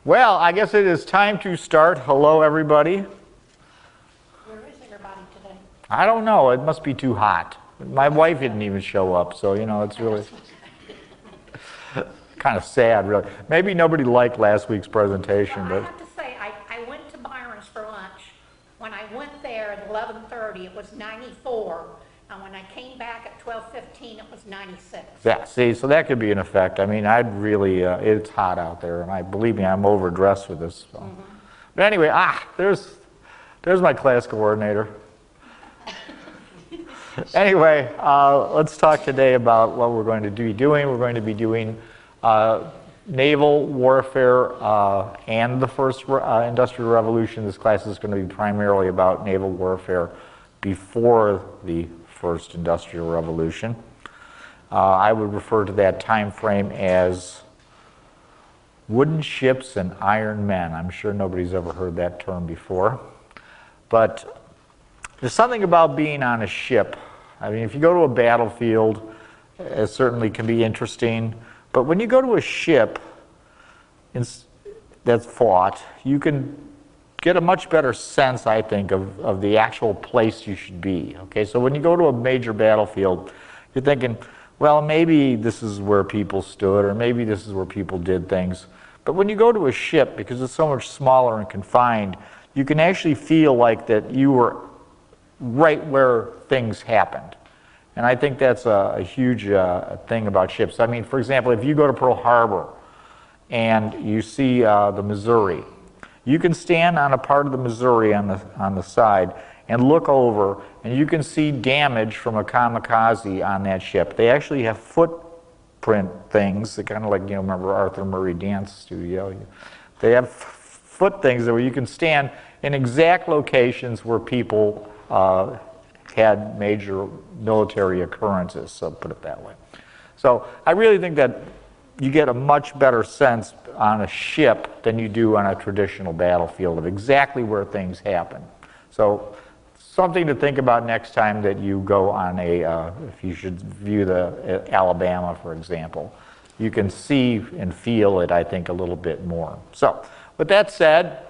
Well, I guess it is time to start. Hello, everybody. Where is everybody today? I don't know. It must be too hot. My wife didn't even show up, so, you know, it's really kind of sad, really. Maybe nobody liked last week's presentation, Well, I but have to say, I went to Byron's for lunch. When I went there at 11:30, it was 94, and when I came back at 12:15, it was 96. yeah, see, so that could be an effect. I mean, I'd really, it's hot out there, and believe me, I'm overdressed for this. So. But anyway, there's my class coordinator. Anyway, let's talk today about what we're going to be doing. We're going to be doing naval warfare and the first industrial revolution. This class is going to be primarily about naval warfare before the first industrial revolution. I would refer to that time frame as wooden ships and iron men. I'm sure nobody's ever heard that term before. But there's something about being on a ship. I mean, if you go to a battlefield, it certainly can be interesting. But when you go to a ship that's fought, you can get a much better sense, I think, of the actual place you should be. Okay, so when you go to a major battlefield, you're thinking, well, maybe this is where people stood, or maybe this is where people did things. But when you go to a ship, because it's so much smaller and confined, you can actually feel like that you were right where things happened. And I think that's a huge thing about ships. I mean, for example, if you go to Pearl Harbor and you see the Missouri, you can stand on a part of the Missouri on the side and look over, and you can see damage from a kamikaze on that ship. They actually have footprint things, that kind of like, you know, remember Arthur Murray Dance Studio? They have foot things where you can stand in exact locations where people had major military occurrences, so put it that way. So I really think that you get a much better sense on a ship than you do on a traditional battlefield of exactly where things happen. So something to think about next time that you go on if you should view the Alabama, for example. You can see and feel it, I think, a little bit more. So with that said,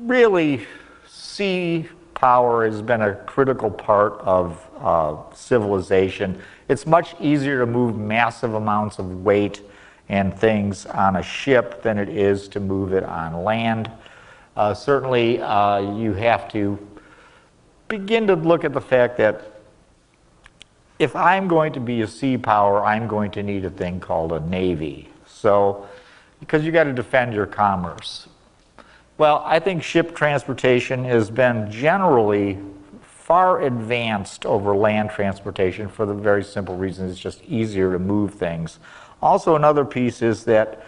really, sea power has been a critical part of civilization. It's much easier to move massive amounts of weight and things on a ship than it is to move it on land. Certainly, you have to begin to look at the fact that if I'm going to be a sea power, I'm going to need a thing called a navy. So, because you got to defend your commerce. Well, I think ship transportation has been generally far advanced over land transportation for the very simple reason it's just easier to move things. Also, another piece is that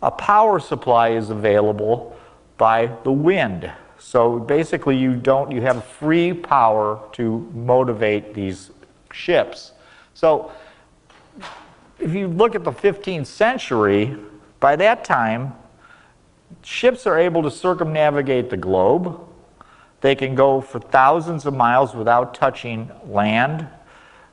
a power supply is available by the wind. So basically you have free power to motivate these ships. So if you look at the 15th century, by that time, ships are able to circumnavigate the globe. They can go for thousands of miles without touching land.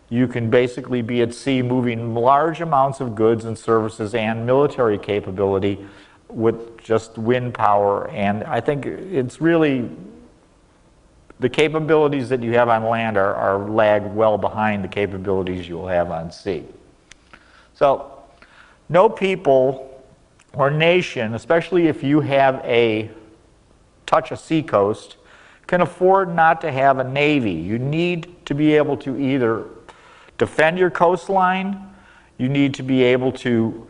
You can basically be at sea moving large amounts of goods and services and military capability with just wind power. And I think it's really, the capabilities that you have on land are lag well behind the capabilities you'll have on sea. So no people or nation, especially if you have touch a seacoast, can afford not to have a navy. You need to be able to either defend your coastline, you need to be able to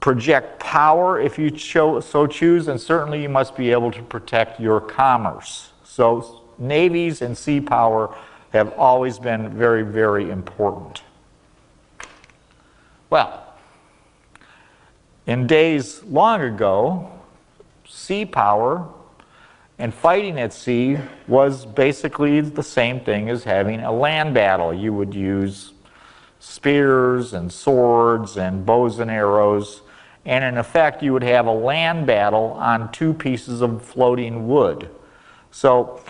project power if you so choose, and certainly you must be able to protect your commerce. So navies and sea power have always been very, very important. Well, in days long ago, sea power and fighting at sea was basically the same thing as having a land battle. You would use spears and swords and bows and arrows, and in effect you would have a land battle on two pieces of floating wood. So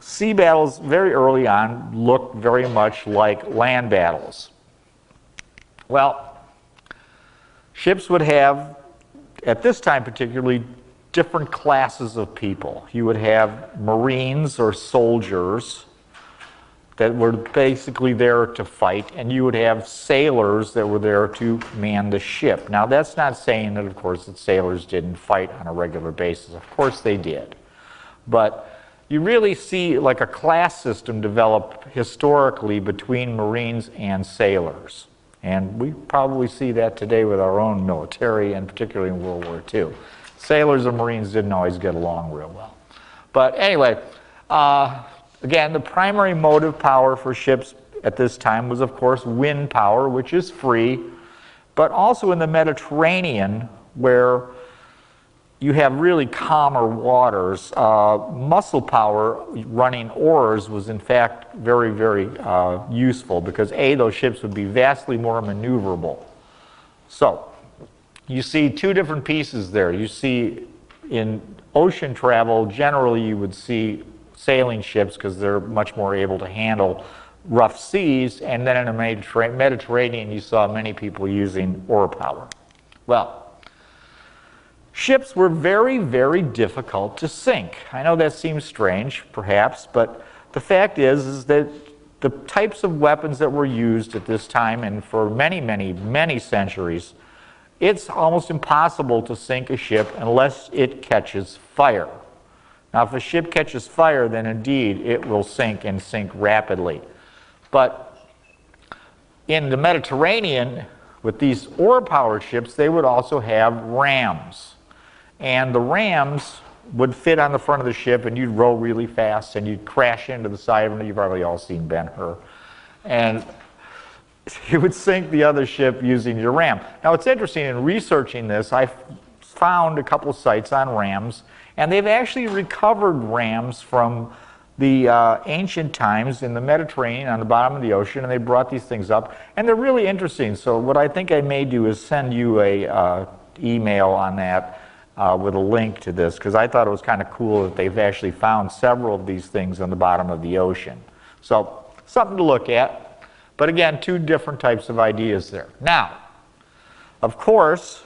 sea battles very early on looked very much like land battles. Well, ships would have at this time particularly, different classes of people. You would have Marines or soldiers that were basically there to fight, and you would have sailors that were there to man the ship. Now, that's not saying that, of course, that sailors didn't fight on a regular basis. Of course they did. But you really see like a class system develop historically between Marines and sailors. And we probably see that today with our own military, and particularly in World War II. Sailors and Marines didn't always get along real well. But anyway, again, the primary motive power for ships at this time was, of course, wind power, which is free, but also in the Mediterranean, where you have really calmer waters, muscle power running oars was in fact very, very useful because A, those ships would be vastly more maneuverable. So, you see two different pieces there. You see in ocean travel, generally you would see sailing ships because they're much more able to handle rough seas, and then in the Mediterranean you saw many people using oar power. Well, ships were very, very difficult to sink. I know that seems strange, perhaps, but the fact is that the types of weapons that were used at this time and for many, many, many centuries, it's almost impossible to sink a ship unless it catches fire. Now, if a ship catches fire, then indeed it will sink and sink rapidly. But in the Mediterranean, with these oar-powered ships, they would also have rams. And the rams would fit on the front of the ship, and you'd row really fast, and you'd crash into the side of it. You've probably all seen Ben-Hur. And you would sink the other ship using your ram. Now, it's interesting, in researching this, I found a couple sites on rams, and they've actually recovered rams from the ancient times in the Mediterranean on the bottom of the ocean, and they brought these things up, and they're really interesting. So what I think I may do is send you a email on that with a link to this, because I thought it was kind of cool that they've actually found several of these things on the bottom of the ocean. So something to look at. But again, two different types of ideas there. Now, of course,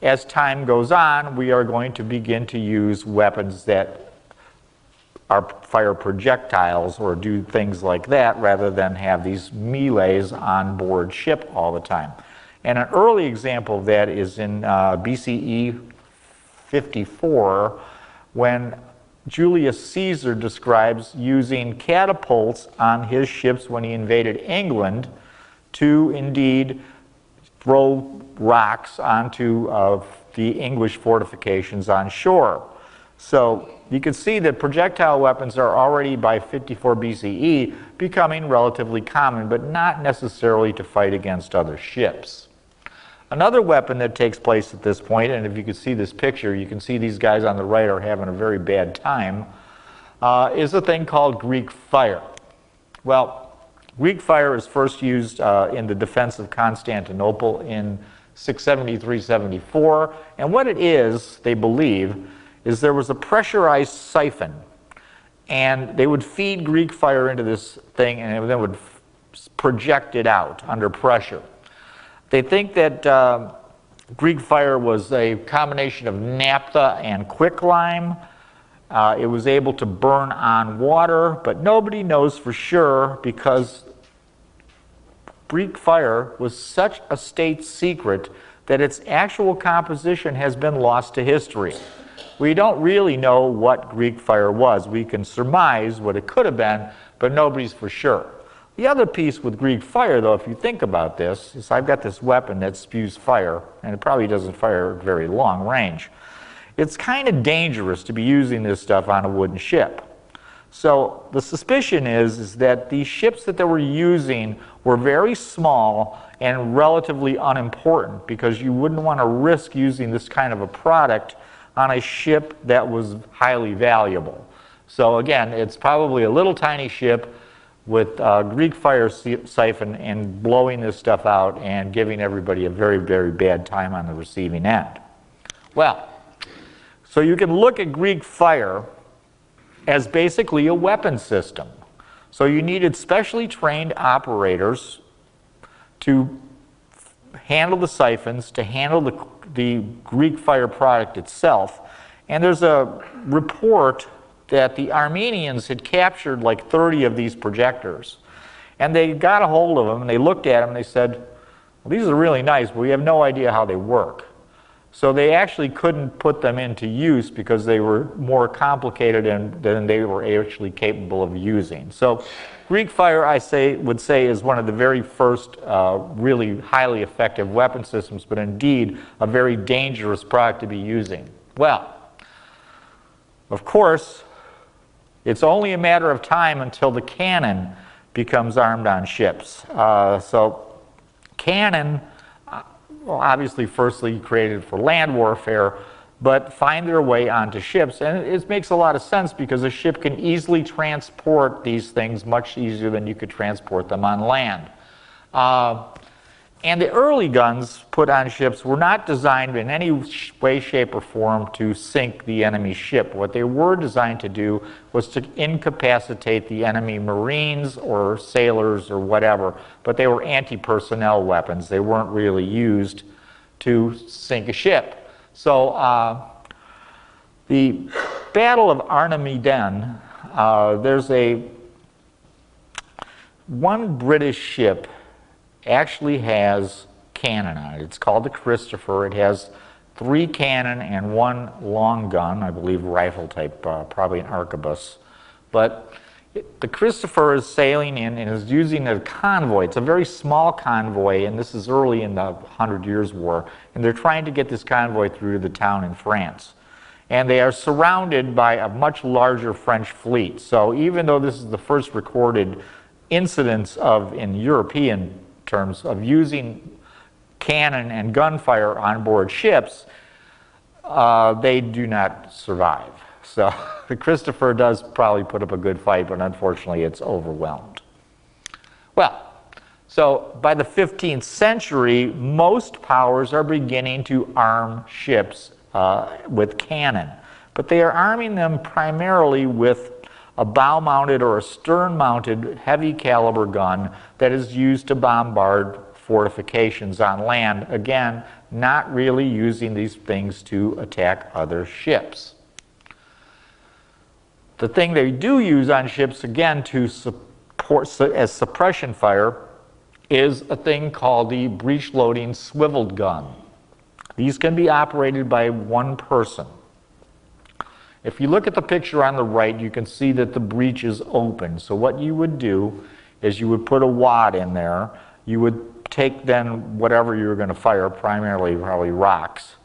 as time goes on, we are going to begin to use weapons that are fire projectiles or do things like that rather than have these melees on board ship all the time. And an early example of that is in BCE 54, when Julius Caesar describes using catapults on his ships when he invaded England to indeed throw rocks onto the English fortifications on shore. So you can see that projectile weapons are already by 54 BCE becoming relatively common, but not necessarily to fight against other ships. Another weapon that takes place at this point, and if you could see this picture, you can see these guys on the right are having a very bad time, is a thing called Greek fire. Well, Greek fire is first used in the defense of Constantinople in 673-74, and what it is, they believe, is there was a pressurized siphon, and they would feed Greek fire into this thing, and it then would project it out under pressure. They think that Greek fire was a combination of naphtha and quicklime. It was able to burn on water, but nobody knows for sure because Greek fire was such a state secret that its actual composition has been lost to history. We don't really know what Greek fire was. We can surmise what it could have been, but nobody's for sure. The other piece with Greek fire, though, if you think about this, is I've got this weapon that spews fire, and it probably doesn't fire at very long range. It's kind of dangerous to be using this stuff on a wooden ship. So the suspicion is that these ships that they were using were very small and relatively unimportant because you wouldn't want to risk using this kind of a product on a ship that was highly valuable. So again, it's probably a little tiny ship with Greek fire siphon and blowing this stuff out and giving everybody a very, very bad time on the receiving end. Well, so you can look at Greek fire as basically a weapon system. So you needed specially trained operators to handle the siphons, to handle the Greek fire product itself. And there's a report that the Armenians had captured like 30 of these projectors. And they got a hold of them, and they looked at them, and they said, well, these are really nice, but we have no idea how they work. So they actually couldn't put them into use because they were more complicated than they were actually capable of using. So Greek fire, would say, is one of the very first really highly effective weapon systems, but indeed a very dangerous product to be using. Well, of course, it's only a matter of time until the cannon becomes armed on ships. So cannon, well, obviously firstly created for land warfare, but find their way onto ships. And it makes a lot of sense because a ship can easily transport these things much easier than you could transport them on land. And the early guns put on ships were not designed in any way, shape, or form to sink the enemy ship. What they were designed to do was to incapacitate the enemy marines or sailors or whatever, but they were anti-personnel weapons. They weren't really used to sink a ship. So the Battle of Armageddon, there's one British ship actually has cannon on it. It's called the Christopher. It has 3 cannon and 1 long gun, I believe rifle type, probably an arquebus. But the Christopher is sailing in and is using a convoy. It's a very small convoy, and this is early in the 100 Years' War, and they're trying to get this convoy through to the town in France. And they are surrounded by a much larger French fleet. So even though this is the first recorded incidence in European terms of using cannon and gunfire on board ships, they do not survive. So the Christopher does probably put up a good fight, but unfortunately it's overwhelmed. Well, so by the 15th century, most powers are beginning to arm ships with cannon, but they are arming them primarily with a bow-mounted or a stern-mounted heavy caliber gun that is used to bombard fortifications on land. Again, not really using these things to attack other ships. The thing they do use on ships, again, to support as suppression fire is a thing called the breech-loading swiveled gun. These can be operated by one person. If you look at the picture on the right, you can see that the breech is open. So what you would do is you would put a wad in there. You would take then whatever you were going to fire, primarily probably rocks,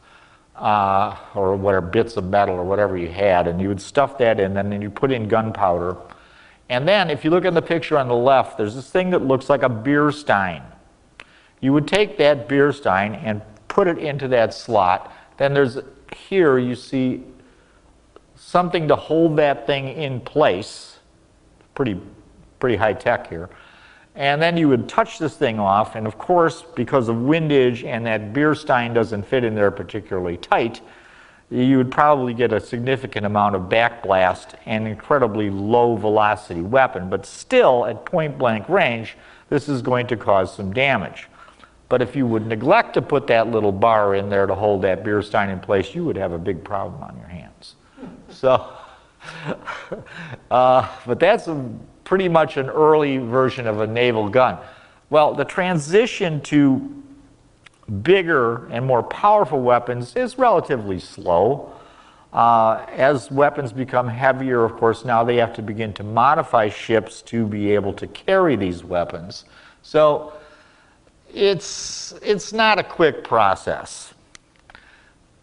or whatever, bits of metal or whatever you had, and you would stuff that in, and then you put in gunpowder. And then if you look at the picture on the left, there's this thing that looks like a beer stein. You would take that beer stein and put it into that slot. Then there's, here you see something to hold that thing in place. Pretty high tech here. And then you would touch this thing off, and of course, because of windage and that beer stein doesn't fit in there particularly tight, you would probably get a significant amount of backblast and incredibly low velocity weapon. But still, at point blank range, this is going to cause some damage. But if you would neglect to put that little bar in there to hold that beer stein in place, you would have a big problem on your hands. So, but that's pretty much an early version of a naval gun. Well, the transition to bigger and more powerful weapons is relatively slow. As weapons become heavier, of course, now they have to begin to modify ships to be able to carry these weapons. So it's not a quick process.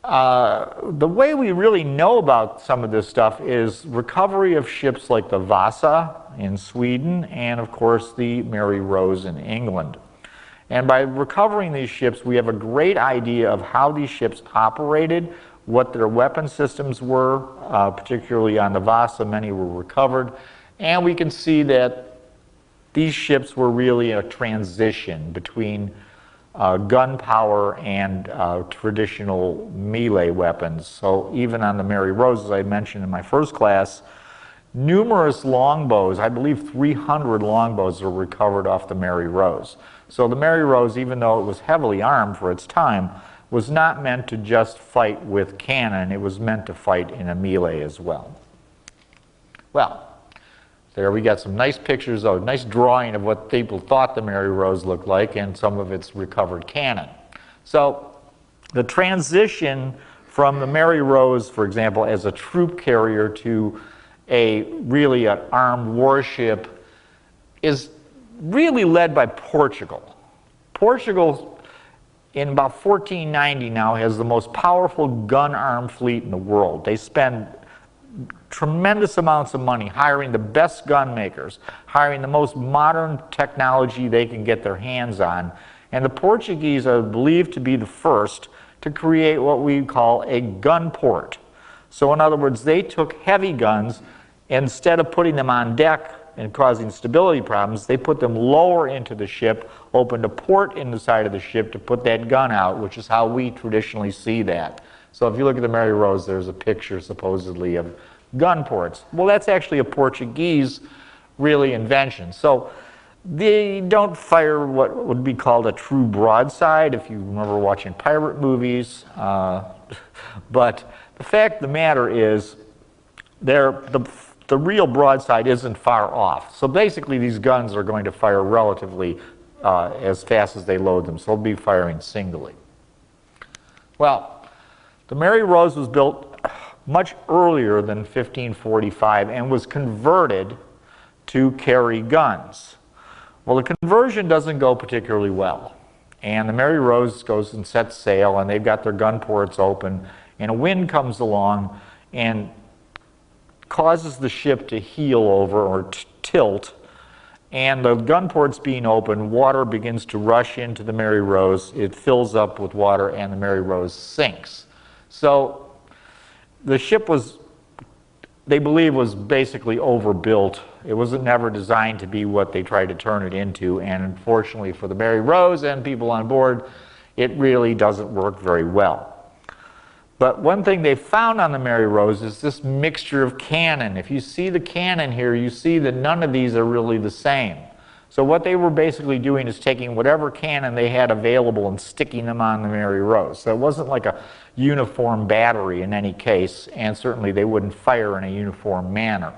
The way we really know about some of this stuff is recovery of ships like the Vasa in Sweden and, of course, the Mary Rose in England. And by recovering these ships, we have a great idea of how these ships operated, what their weapon systems were, particularly on the Vasa, many were recovered, and we can see that these ships were really a transition between gunpowder and traditional melee weapons. So even on the Mary Rose, as I mentioned in my first class, numerous longbows, I believe 300 longbows, were recovered off the Mary Rose. So the Mary Rose, even though it was heavily armed for its time, was not meant to just fight with cannon, it was meant to fight in a melee as well. Well, there we got some nice pictures, a nice drawing of what people thought the Mary Rose looked like and some of its recovered cannon. So the transition from the Mary Rose, for example, as a troop carrier to really an armed warship is really led by Portugal. Portugal, in about 1490 now, has the most powerful gun-armed fleet in the world. They spend tremendous amounts of money hiring the best gun makers, hiring the most modern technology they can get their hands on. And the Portuguese are believed to be the first to create what we call a gun port. So in other words, they took heavy guns, instead of putting them on deck and causing stability problems, they put them lower into the ship, opened a port in the side of the ship to put that gun out, which is how we traditionally see that. So if you look at the Mary Rose, there's a picture supposedly of gun ports. Well, that's actually a Portuguese really invention. So they don't fire what would be called a true broadside, if you remember watching pirate movies. But the fact of the matter is, the real broadside isn't far off. So basically these guns are going to fire relatively as fast as they load them. So they'll be firing singly. Well, the Mary Rose was built much earlier than 1545 and was converted to carry guns. Well, the conversion doesn't go particularly well. And the Mary Rose goes and sets sail, and they've got their gun ports open, and a wind comes along and causes the ship to heel over or tilt, and the gun ports being open, water begins to rush into the Mary Rose. It fills up with water, and the Mary Rose sinks. So the ship was, they believe, was basically overbuilt. It was never designed to be what they tried to turn it into, and unfortunately for the Mary Rose and people on board, it really doesn't work very well. But one thing they found on the Mary Rose is this mixture of cannon. If you see the cannon here, you see that none of these are really the same. So what they were basically doing is taking whatever cannon they had available and sticking them on the Mary Rose. So it wasn't like a uniform battery in any case, and certainly they wouldn't fire in a uniform manner.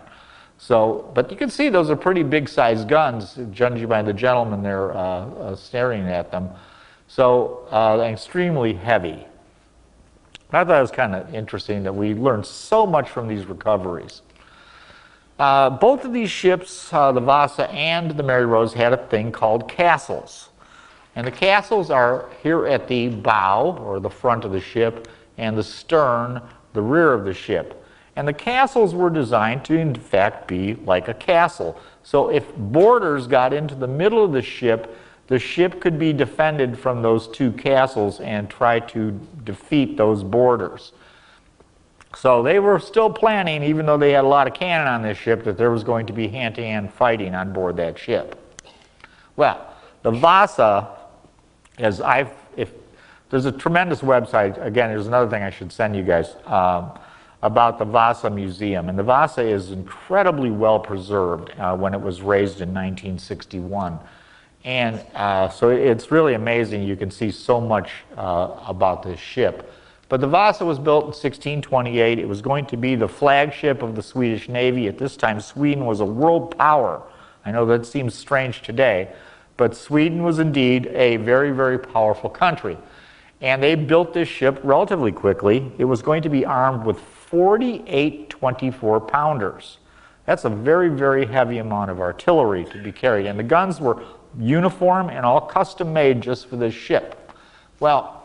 So, but you can see those are pretty big sized guns, judging by the gentleman there staring at them. So extremely heavy. I thought it was kind of interesting that we learned so much from these recoveries. Both of these ships, the Vasa and the Mary Rose, had a thing called castles. And the castles are here at the bow, or the front of the ship, and the stern, the rear of the ship. And the castles were designed to, in fact, be like a castle. So if boarders got into the middle of the ship could be defended from those two castles and try to defeat those boarders. So they were still planning, even though they had a lot of cannon on this ship, that there was going to be hand-to-hand fighting on board that ship. Well, the Vasa, there's a tremendous website, again, there's another thing I should send you guys, about the Vasa Museum. And the Vasa is incredibly well preserved when it was raised in 1961. And so it's really amazing. You can see so much about this ship. But the Vasa was built in 1628. It was going to be the flagship of the Swedish Navy. At this time, Sweden was a world power. I know that seems strange today, but Sweden was indeed a very, very powerful country. And they built this ship relatively quickly. It was going to be armed with 48 24-pounders. That's a very, very heavy amount of artillery to be carried. And the guns were uniform and all custom made just for this ship. Well,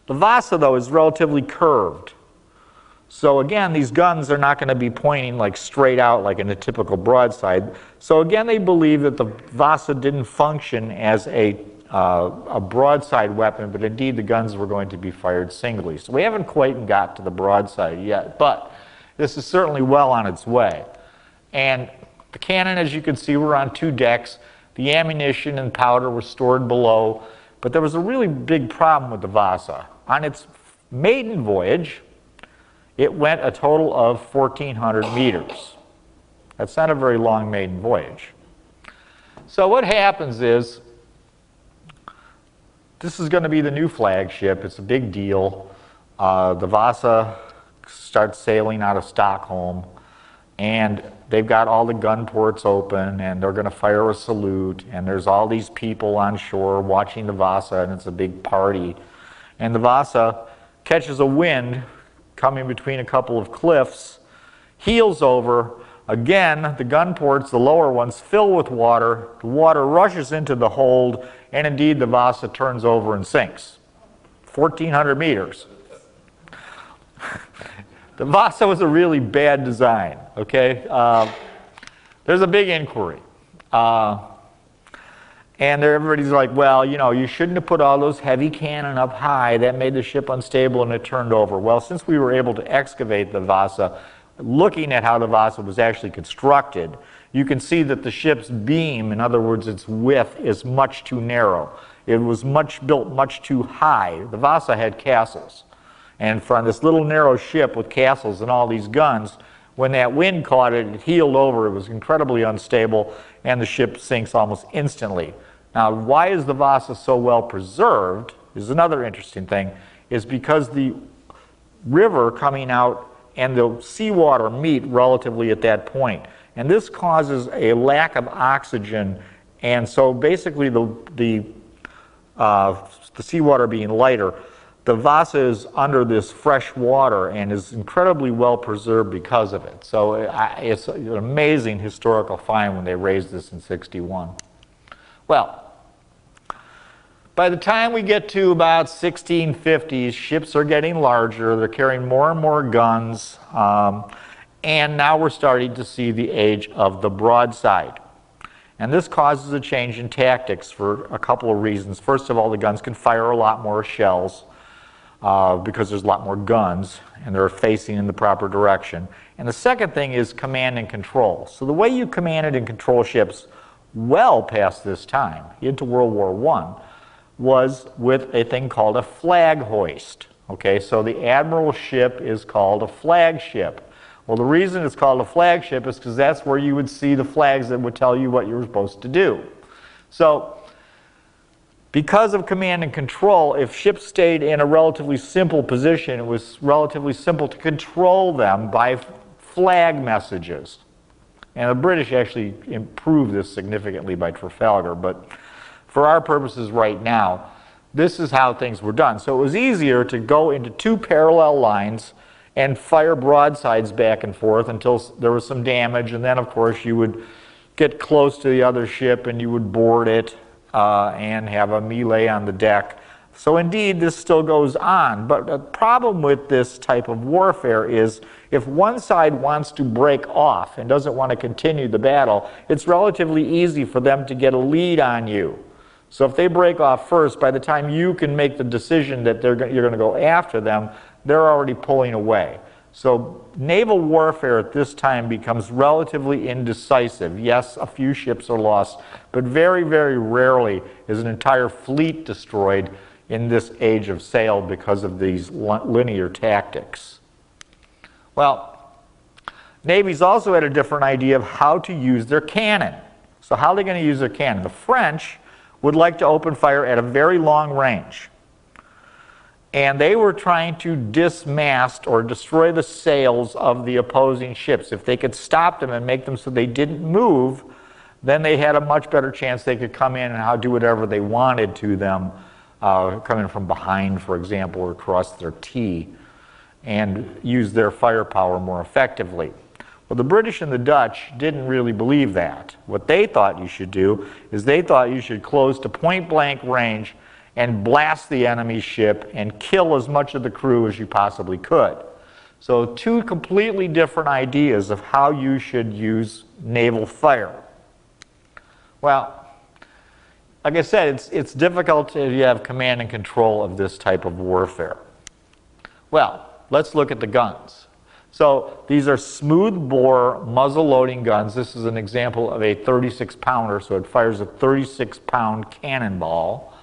the Vasa, though, is relatively curved. So again, these guns are not going to be pointing like straight out like in a typical broadside. So again, they believe that the Vasa didn't function as a broadside weapon, but indeed the guns were going to be fired singly. So we haven't quite got to the broadside yet, but this is certainly well on its way. And the cannon, as you can see, were on two decks. The ammunition and powder were stored below, but there was a really big problem with the Vasa. On its maiden voyage, it went a total of 1,400 meters. That's not a very long maiden voyage. So what happens is, this is going to be the new flagship. It's a big deal. The Vasa starts sailing out of Stockholm, and they've got all the gun ports open, and they're going to fire a salute, and there's all these people on shore watching the Vasa, and it's a big party. And the Vasa catches a wind coming between a couple of cliffs, heels over. Again, the gun ports, the lower ones, fill with water. The water rushes into the hold, and indeed the Vasa turns over and sinks. 1,400 meters. The Vasa was a really bad design, okay? There's a big inquiry. And everybody's like, well, you know, you shouldn't have put all those heavy cannon up high. That made the ship unstable and it turned over. Well, since we were able to excavate the Vasa, looking at how the Vasa was actually constructed, you can see that the ship's beam, in other words, its width, is much too narrow. It was built much too high. The Vasa had castles. And from this little narrow ship with castles and all these guns, when that wind caught it, it heeled over. It was incredibly unstable, and the ship sinks almost instantly. Now, why is the Vasa so well preserved is another interesting thing, is because the river coming out and the seawater meet relatively at that point. And this causes a lack of oxygen, and so basically the seawater being lighter, the Vasa is under this fresh water and is incredibly well preserved because of it. So it's an amazing historical find when they raised this in '61. Well, by the time we get to about 1650s, ships are getting larger, they're carrying more and more guns, and now we're starting to see the age of the broadside. And this causes a change in tactics for a couple of reasons. First of all, the guns can fire a lot more shells because there's a lot more guns, and they're facing in the proper direction. And the second thing is command and control. So the way you commanded and control ships well past this time, into World War I, was with a thing called a flag hoist. Okay, so the admiral's ship is called a flagship. Well, the reason it's called a flagship is because that's where you would see the flags that would tell you what you were supposed to do. So, because of command and control, if ships stayed in a relatively simple position, it was relatively simple to control them by flag messages. And the British actually improved this significantly by Trafalgar, but for our purposes right now, this is how things were done. So it was easier to go into two parallel lines and fire broadsides back and forth until there was some damage, and then of course you would get close to the other ship and you would board it and have a melee on the deck. So indeed this still goes on, but the problem with this type of warfare is if one side wants to break off and doesn't want to continue the battle, it's relatively easy for them to get a lead on you. So if they break off first, by the time you can make the decision that you're going to go after them, they're already pulling away. So naval warfare at this time becomes relatively indecisive. Yes, a few ships are lost, but very, very rarely is an entire fleet destroyed in this age of sail because of these linear tactics. Well, navies also had a different idea of how to use their cannon. So how are they going to use their cannon? The French would like to open fire at a very long range. And they were trying to dismast or destroy the sails of the opposing ships. If they could stop them and make them so they didn't move, then they had a much better chance they could come in and do whatever they wanted to them, come in from behind, for example, or across their T, and use their firepower more effectively. Well, the British and the Dutch didn't really believe that. What they thought you should do is they thought you should close to point-blank range and blast the enemy ship and kill as much of the crew as you possibly could. So two completely different ideas of how you should use naval fire. Well, like I said, it's difficult if you have command and control of this type of warfare. Well, let's look at the guns. So these are smooth-bore muzzle-loading guns. This is an example of a 36-pounder, so it fires a 36-pound cannonball.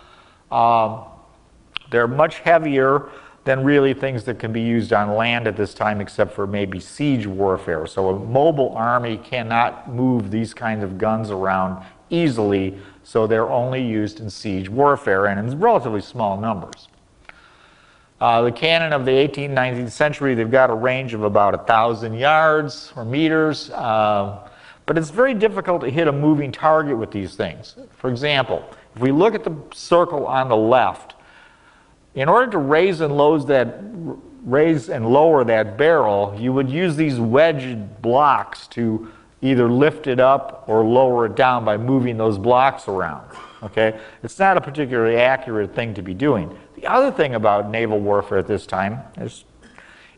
They're much heavier than really things that can be used on land at this time, except for maybe siege warfare. So a mobile army cannot move these kinds of guns around easily, So they're only used in siege warfare and in relatively small numbers. The cannon of the 18th, 19th century, they've got a range of about 1,000 yards or meters, but it's very difficult to hit a moving target with these things. For example, if we look at the circle on the left, in order to raise and lower that barrel, you would use these wedged blocks to either lift it up or lower it down by moving those blocks around. Okay? It's not a particularly accurate thing to be doing. The other thing about naval warfare at this time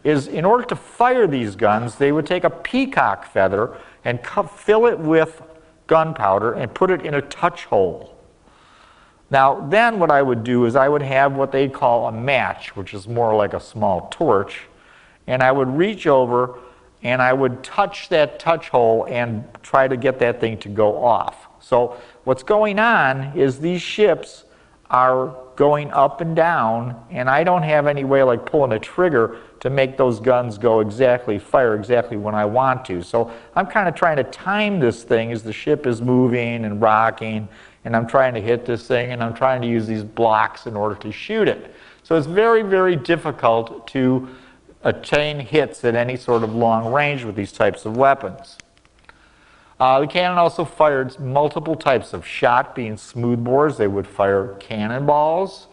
is in order to fire these guns, they would take a peacock feather and fill it with gunpowder and put it in a touch hole. Now, then what I would do is I would have what they call a match, which is more like a small torch, and I would reach over and I would touch that touch hole and try to get that thing to go off. So what's going on is these ships are going up and down, and I don't have any way like pulling a trigger to make those guns go fire exactly when I want to. So I'm kind of trying to time this thing as the ship is moving and rocking, and I'm trying to hit this thing, and I'm trying to use these blocks in order to shoot it. So it's very, very difficult to attain hits at any sort of long range with these types of weapons. The cannon also fired multiple types of shot, being smoothbores. They would fire cannonballs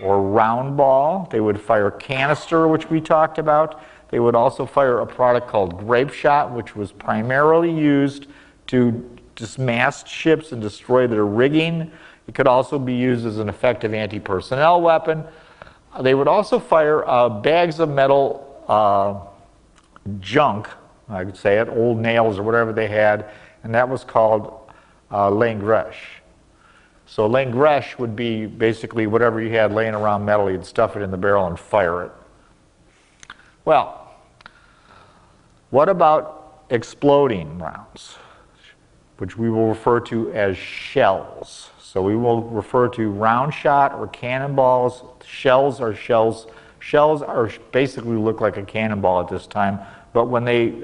or round ball. They would fire canister, which we talked about. They would also fire a product called grape shot, which was primarily used to dismast ships and destroy their rigging. It could also be used as an effective anti-personnel weapon. They would also fire bags of metal junk, I could say it, old nails or whatever they had, and that was called langrèche. So langrèche would be basically whatever you had laying around metal, you'd stuff it in the barrel and fire it. Well, what about exploding rounds, which we will refer to as shells? So we will refer to round shot or cannonballs. Shells basically look like a cannonball at this time, but when they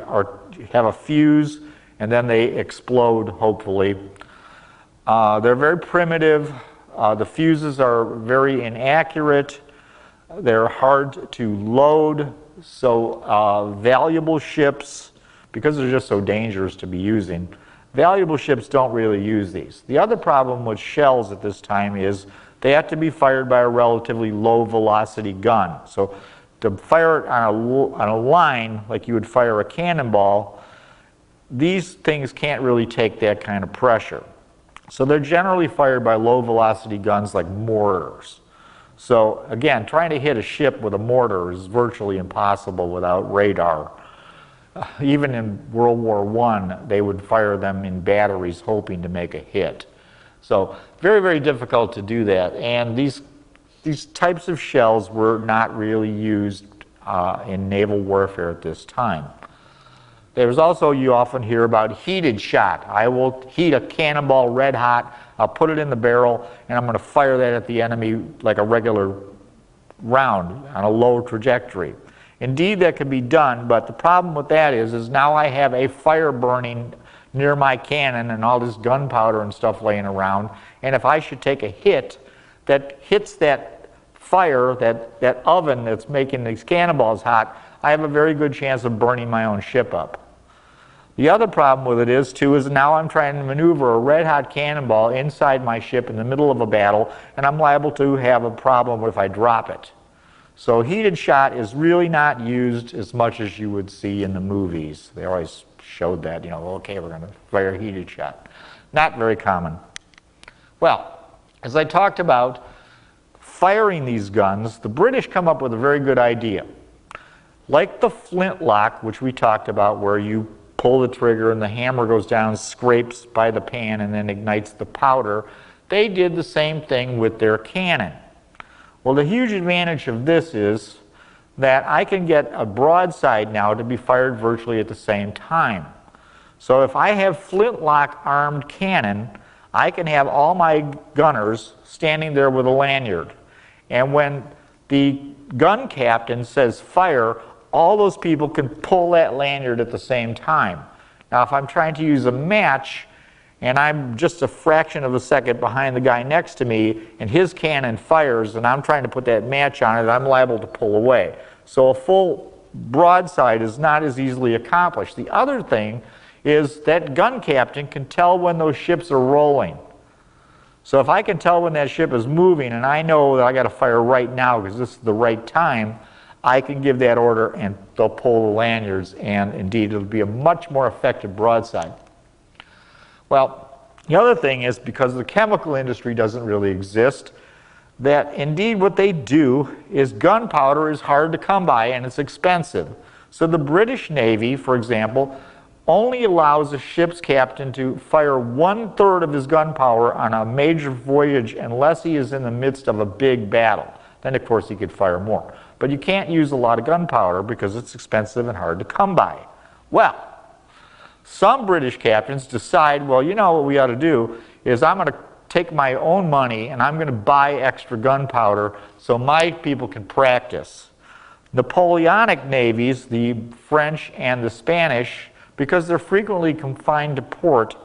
have a fuse and then they explode, hopefully, they're very primitive. The fuses are very inaccurate. They're hard to load. So valuable ships, because they're just so dangerous to be using, valuable ships don't really use these. The other problem with shells at this time is they have to be fired by a relatively low velocity gun. So to fire it on a line like you would fire a cannonball, these things can't really take that kind of pressure. So they're generally fired by low velocity guns like mortars. So again, trying to hit a ship with a mortar is virtually impossible without radar. Even in World War I, they would fire them in batteries hoping to make a hit. So very, very difficult to do that. And these types of shells were not really used in naval warfare at this time. There's also, you often hear about heated shot. I will heat a cannonball red hot, I'll put it in the barrel, and I'm going to fire that at the enemy like a regular round on a low trajectory. Indeed, that can be done, but the problem with that is now I have a fire burning near my cannon and all this gunpowder and stuff laying around, and if I should take a hit that hits that fire, that oven that's making these cannonballs hot, I have a very good chance of burning my own ship up. The other problem with it is now I'm trying to maneuver a red-hot cannonball inside my ship in the middle of a battle, and I'm liable to have a problem if I drop it. So heated shot is really not used as much as you would see in the movies. They always showed that, okay, we're going to fire heated shot. Not very common. Well, as I talked about firing these guns, the British come up with a very good idea. Like the flintlock, which we talked about, where you pull the trigger and the hammer goes down, scrapes by the pan, and then ignites the powder, they did the same thing with their cannon. Well, the huge advantage of this is that I can get a broadside now to be fired virtually at the same time. So if I have flintlock armed cannon, I can have all my gunners standing there with a lanyard. And when the gun captain says fire, all those people can pull that lanyard at the same time. Now, if I'm trying to use a match, and I'm just a fraction of a second behind the guy next to me, and his cannon fires, and I'm trying to put that match on it, I'm liable to pull away. So a full broadside is not as easily accomplished. The other thing is that gun captain can tell when those ships are rolling. So if I can tell when that ship is moving, and I know that I got to fire right now because this is the right time, I can give that order and they'll pull the lanyards, and indeed it'll be a much more effective broadside. Well, the other thing is, because the chemical industry doesn't really exist, that indeed what they do is gunpowder is hard to come by and it's expensive. So the British Navy, for example, only allows a ship's captain to fire 1/3 of his gunpowder on a major voyage unless he is in the midst of a big battle. Then, of course, he could fire more. But you can't use a lot of gunpowder because it's expensive and hard to come by. Well, some British captains decide, well, you know what we ought to do is I'm going to take my own money and I'm going to buy extra gunpowder so my people can practice. Napoleonic navies, the French and the Spanish, because they're frequently confined to port,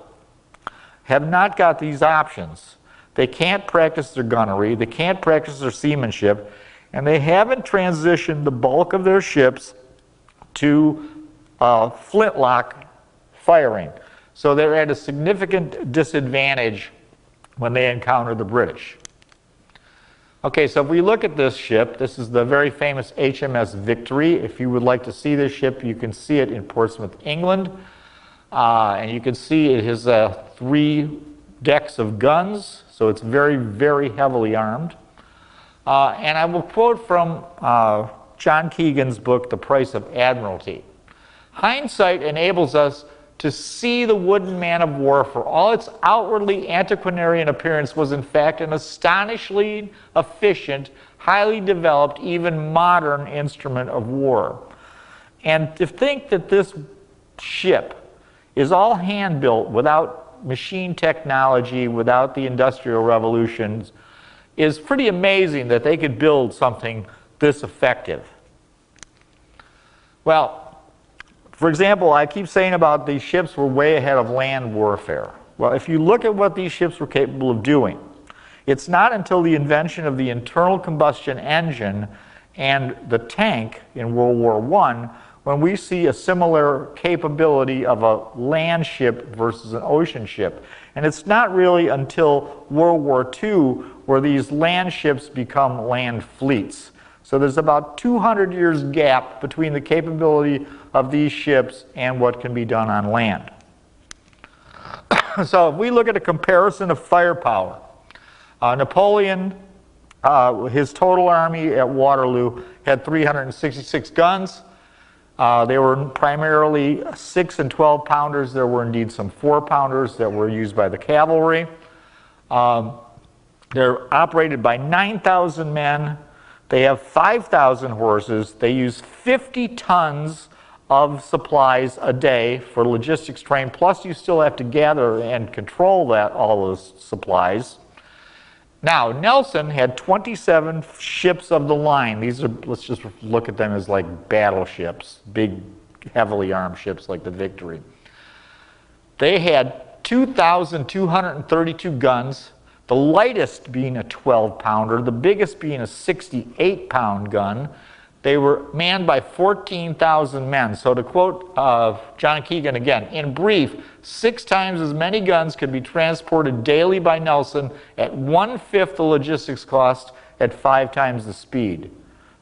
have not got these options. They can't practice their gunnery, they can't practice their seamanship, and they haven't transitioned the bulk of their ships to flintlock firing. So they're at a significant disadvantage when they encounter the British. Okay, so if we look at this ship, this is the very famous HMS Victory. If you would like to see this ship, you can see it in Portsmouth, England. And you can see it has 3 decks of guns, so it's very, very heavily armed. And I will quote from John Keegan's book, The Price of Admiralty. Hindsight enables us to see the wooden man of war, for all its outwardly antiquarian appearance, was in fact an astonishingly efficient, highly developed, even modern instrument of war. And to think that this ship is all hand-built without machine technology, without the Industrial Revolutions, is pretty amazing that they could build something this effective. Well, for example, I keep saying about these ships were way ahead of land warfare. Well, if you look at what these ships were capable of doing, it's not until the invention of the internal combustion engine and the tank in World War I when we see a similar capability of a land ship versus an ocean ship. And it's not really until World War II where these land ships become land fleets. So there's about 200 years gap between the capability of these ships and what can be done on land. So if we look at a comparison of firepower, Napoleon, his total army at Waterloo had 366 guns. They were primarily 6 and 12 pounders. There were indeed some 4 pounders that were used by the cavalry. They're operated by 9,000 men. They have 5,000 horses. They use 50 tons of supplies a day for logistics train, plus you still have to gather and control all those supplies. Now, Nelson had 27 ships of the line. These are, let's just look at them as like battleships, big, heavily armed ships like the Victory. They had 2,232 guns, the lightest being a 12-pounder, the biggest being a 68-pound gun. They were manned by 14,000 men. So to quote John Keegan again, in brief, 6 times as many guns could be transported daily by Nelson at 1/5 the logistics cost at 5 times the speed.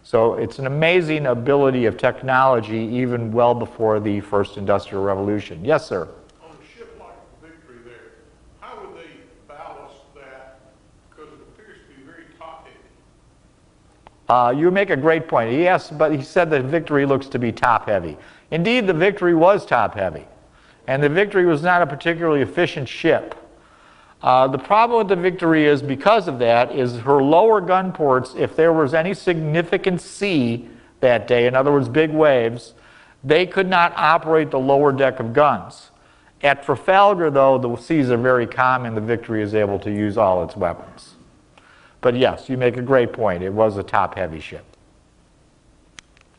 So it's an amazing ability of technology even well before the first Industrial Revolution. Yes, sir? On a ship like the Victory there, how would they ballast that? Because it appears to be very top-heavy. You make a great point. Yes, but he said that Victory looks to be top-heavy. Indeed, the Victory was top-heavy. And the Victory was not a particularly efficient ship. The problem with the Victory is, because of that, is her lower gun ports, if there was any significant sea that day, in other words, big waves, they could not operate the lower deck of guns. At Trafalgar, though, the seas are very calm and the Victory is able to use all its weapons. But yes, you make a great point. It was a top-heavy ship.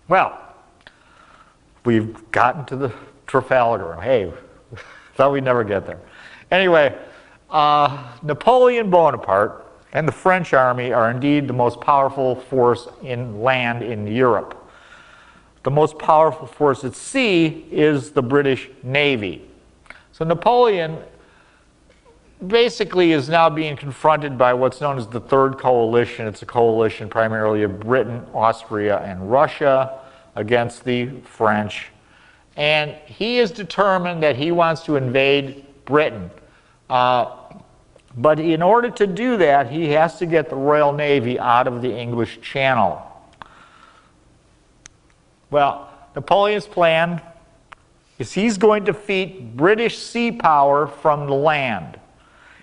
Well, we've gotten to the Trafalgar. Hey, thought we'd never get there. Anyway, Napoleon Bonaparte and the French army are indeed the most powerful force in land in Europe. The most powerful force at sea is the British Navy. So Napoleon basically is now being confronted by what's known as the Third Coalition. It's a coalition primarily of Britain, Austria, and Russia against the French. And he is determined that he wants to invade Britain. But in order to do that, he has to get the Royal Navy out of the English Channel. Well, Napoleon's plan is he's going to defeat British sea power from the land.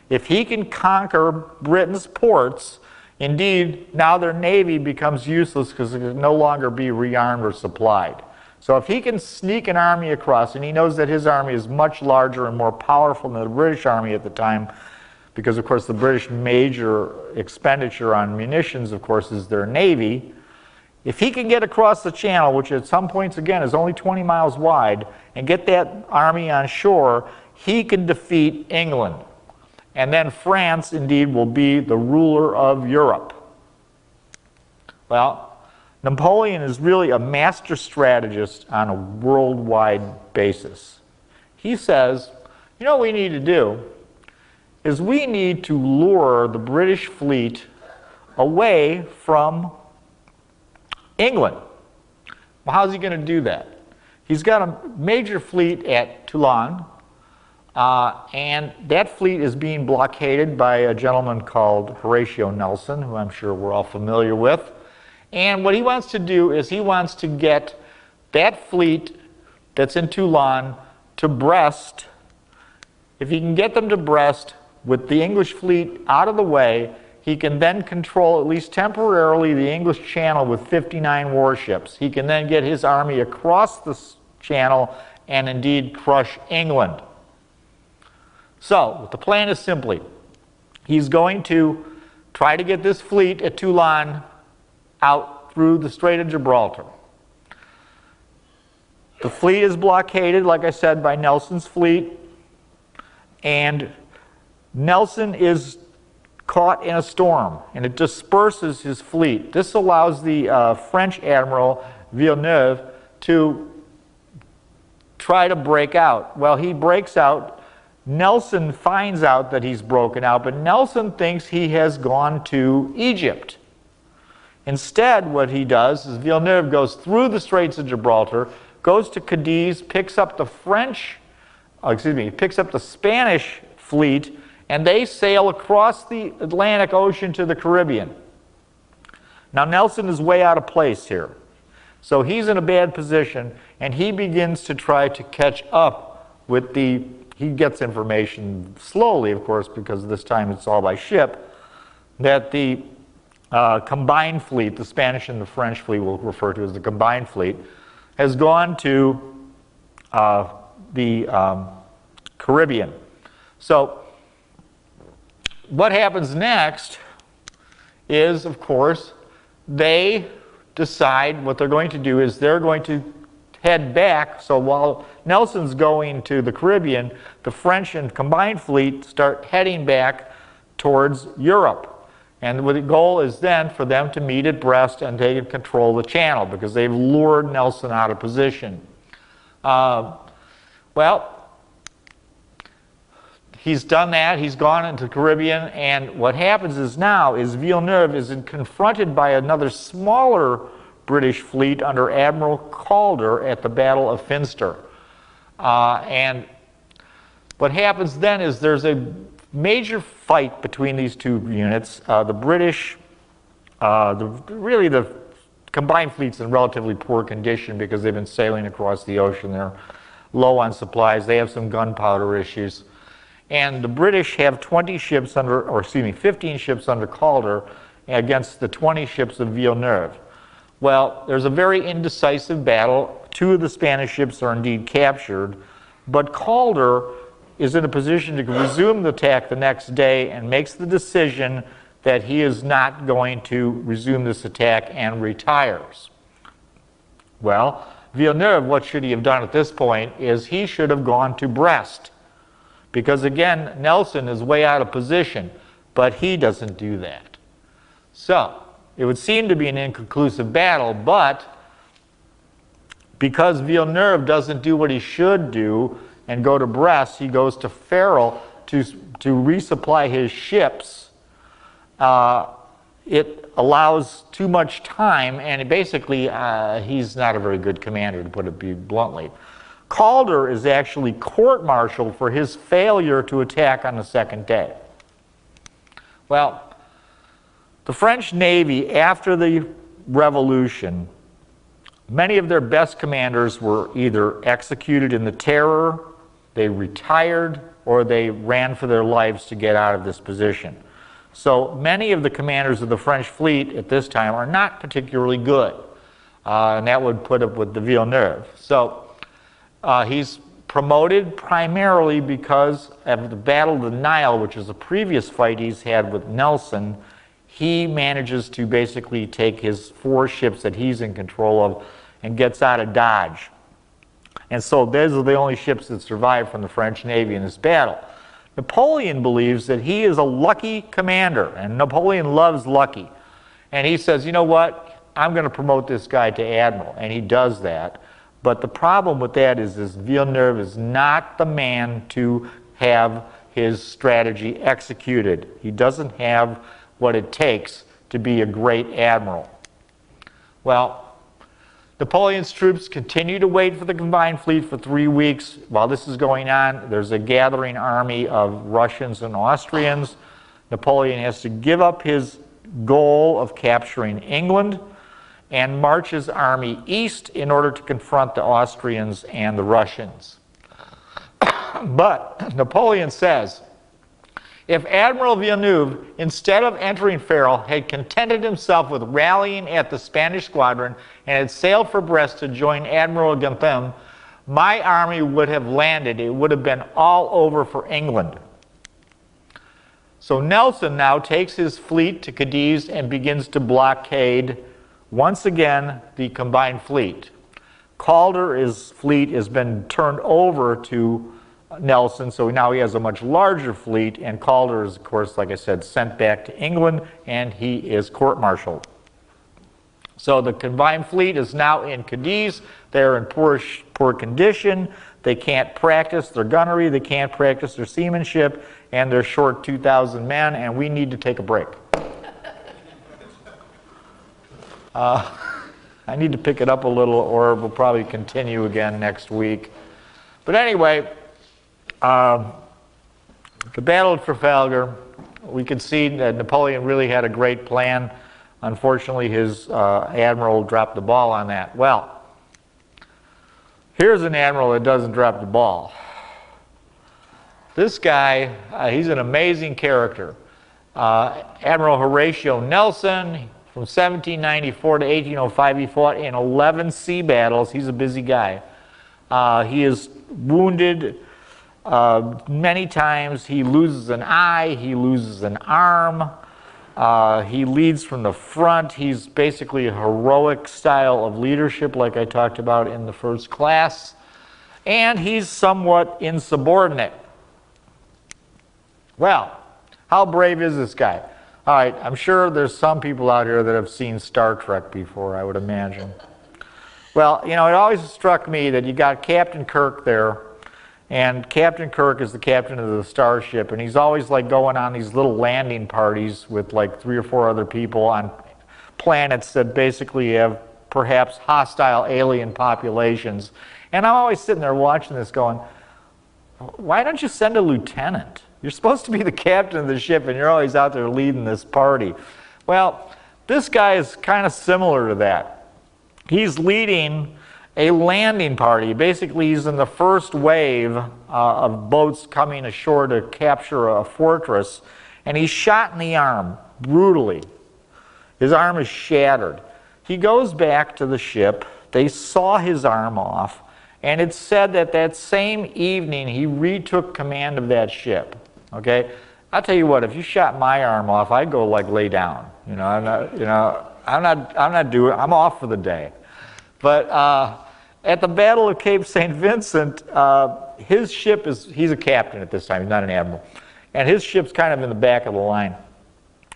If he can conquer Britain's ports, indeed, now their navy becomes useless because it can no longer be rearmed or supplied. So if he can sneak an army across, and he knows that his army is much larger and more powerful than the British army at the time, because of course the British major expenditure on munitions, of course, is their navy. If he can get across the channel, which at some points again is only 20 miles wide, and get that army on shore, he can defeat England. And then France, indeed, will be the ruler of Europe. Well, Napoleon is really a master strategist on a worldwide basis. He says, you know what we need to do is we need to lure the British fleet away from England. Well, how's he going to do that? He's got a major fleet at Toulon, and that fleet is being blockaded by a gentleman called Horatio Nelson, who I'm sure we're all familiar with. And what he wants to do is he wants to get that fleet that's in Toulon to Brest. If he can get them to Brest with the English fleet out of the way, he can then control, at least temporarily, the English Channel with 59 warships. He can then get his army across the channel and indeed crush England. So, the plan is simply, he's going to try to get this fleet at Toulon out through the Strait of Gibraltar. The fleet is blockaded, like I said, by Nelson's fleet, and Nelson is caught in a storm, and it disperses his fleet. This allows the French admiral Villeneuve to try to break out. Well, he breaks out. Nelson finds out that he's broken out, but Nelson thinks he has gone to Egypt. Instead, what he does is Villeneuve goes through the Straits of Gibraltar, goes to Cadiz, picks up the Spanish fleet, and they sail across the Atlantic Ocean to the Caribbean. Now, Nelson is way out of place here. So he's in a bad position, and he begins to try to catch up with he gets information slowly, of course, because this time it's all by ship, that the combined fleet, the Spanish and the French fleet we'll refer to as the combined fleet, has gone to the Caribbean. So what happens next is, of course, they decide what they're going to do is they're going to head back. So while Nelson's going to the Caribbean, the French and combined fleet start heading back towards Europe. And the goal is then for them to meet at Brest and they can control the channel because they've lured Nelson out of position. Well, he's done that. He's gone into the Caribbean. And what happens is now is Villeneuve is confronted by another smaller British fleet under Admiral Calder at the Battle of Finster. And what happens then is there's a major fight between these two units. The British, really the combined fleet's in relatively poor condition because they've been sailing across the ocean. They're low on supplies. They have some gunpowder issues. And the British have 15 ships under Calder against the 20 ships of Villeneuve. Well, there's a very indecisive battle. 2 of the Spanish ships are indeed captured, but Calder is in a position to resume the attack the next day and makes the decision that he is not going to resume this attack and retires. Well, Villeneuve, what should he have done at this point is he should have gone to Brest Because again, Nelson is way out of position, but he doesn't do that. So, it would seem to be an inconclusive battle, but because Villeneuve doesn't do what he should do and go to Brest, he goes to Farrell to resupply his ships. It allows too much time, and basically he's not a very good commander, to put it bluntly. Calder is actually court-martialed for his failure to attack on the second day. Well, the French Navy, after the Revolution, many of their best commanders were either executed in the Terror, they retired, or they ran for their lives to get out of this position. So many of the commanders of the French fleet at this time are not particularly good. And that would put up with the Villeneuve. So he's promoted primarily because of the Battle of the Nile, which is a previous fight he's had with Nelson. He manages to basically take his 4 ships that he's in control of and gets out of Dodge. And so those are the only ships that survived from the French Navy in this battle. Napoleon believes that he is a lucky commander, and Napoleon loves lucky. And he says, you know what, I'm going to promote this guy to admiral, and he does that. But the problem with that is Villeneuve is not the man to have his strategy executed. He doesn't have what it takes to be a great admiral. Well, Napoleon's troops continue to wait for the combined fleet for 3 weeks. While this is going on, there's a gathering army of Russians and Austrians. Napoleon has to give up his goal of capturing England and march his army east in order to confront the Austrians and the Russians. But Napoleon says, if Admiral Villeneuve, instead of entering Farrell, had contented himself with rallying at the Spanish squadron and had sailed for Brest to join Admiral Guthrum, my army would have landed. It would have been all over for England. So Nelson now takes his fleet to Cadiz and begins to blockade, once again, the combined fleet. Calder's fleet has been turned over to Nelson, so now he has a much larger fleet, and Calder is, of course, like I said, sent back to England, and he is court-martialed. So the combined fleet is now in Cadiz. They're in poor condition. They can't practice their gunnery. They can't practice their seamanship, and they're short 2,000 men, and we need to take a break. I need to pick it up a little, or we'll probably continue again next week. But anyway, the Battle of Trafalgar, we could see that Napoleon really had a great plan. Unfortunately, his admiral dropped the ball on that. Well, here's an admiral that doesn't drop the ball. This guy, he's an amazing character. Admiral Horatio Nelson, from 1794 to 1805, he fought in 11 sea battles. He's a busy guy. He is wounded many times. He loses an eye. He loses an arm. He leads from the front. He's basically a heroic style of leadership, like I talked about in the first class. And he's somewhat insubordinate. Well, how brave is this guy? All right, I'm sure there's some people out here that have seen Star Trek before, I would imagine. Well, you know, it always struck me that you got Captain Kirk there, and Captain Kirk is the captain of the starship, and he's always like going on these little landing parties with like 3 or 4 other people on planets that basically have perhaps hostile alien populations. And I'm always sitting there watching this going, why don't you send a lieutenant? You're supposed to be the captain of the ship, and you're always out there leading this party. Well, this guy is kind of similar to that. He's leading a landing party. Basically, he's in the first wave of boats coming ashore to capture a fortress, and he's shot in the arm brutally. His arm is shattered. He goes back to the ship. They saw his arm off, and it's said that that same evening he retook command of that ship. Okay, I'll tell you what. If you shot my arm off, I'd go like lay down. You know, I'm not doing. I'm off for the day. But at the Battle of Cape St. Vincent, his ship he's a captain at this time, he's not an admiral, and his ship's kind of in the back of the line.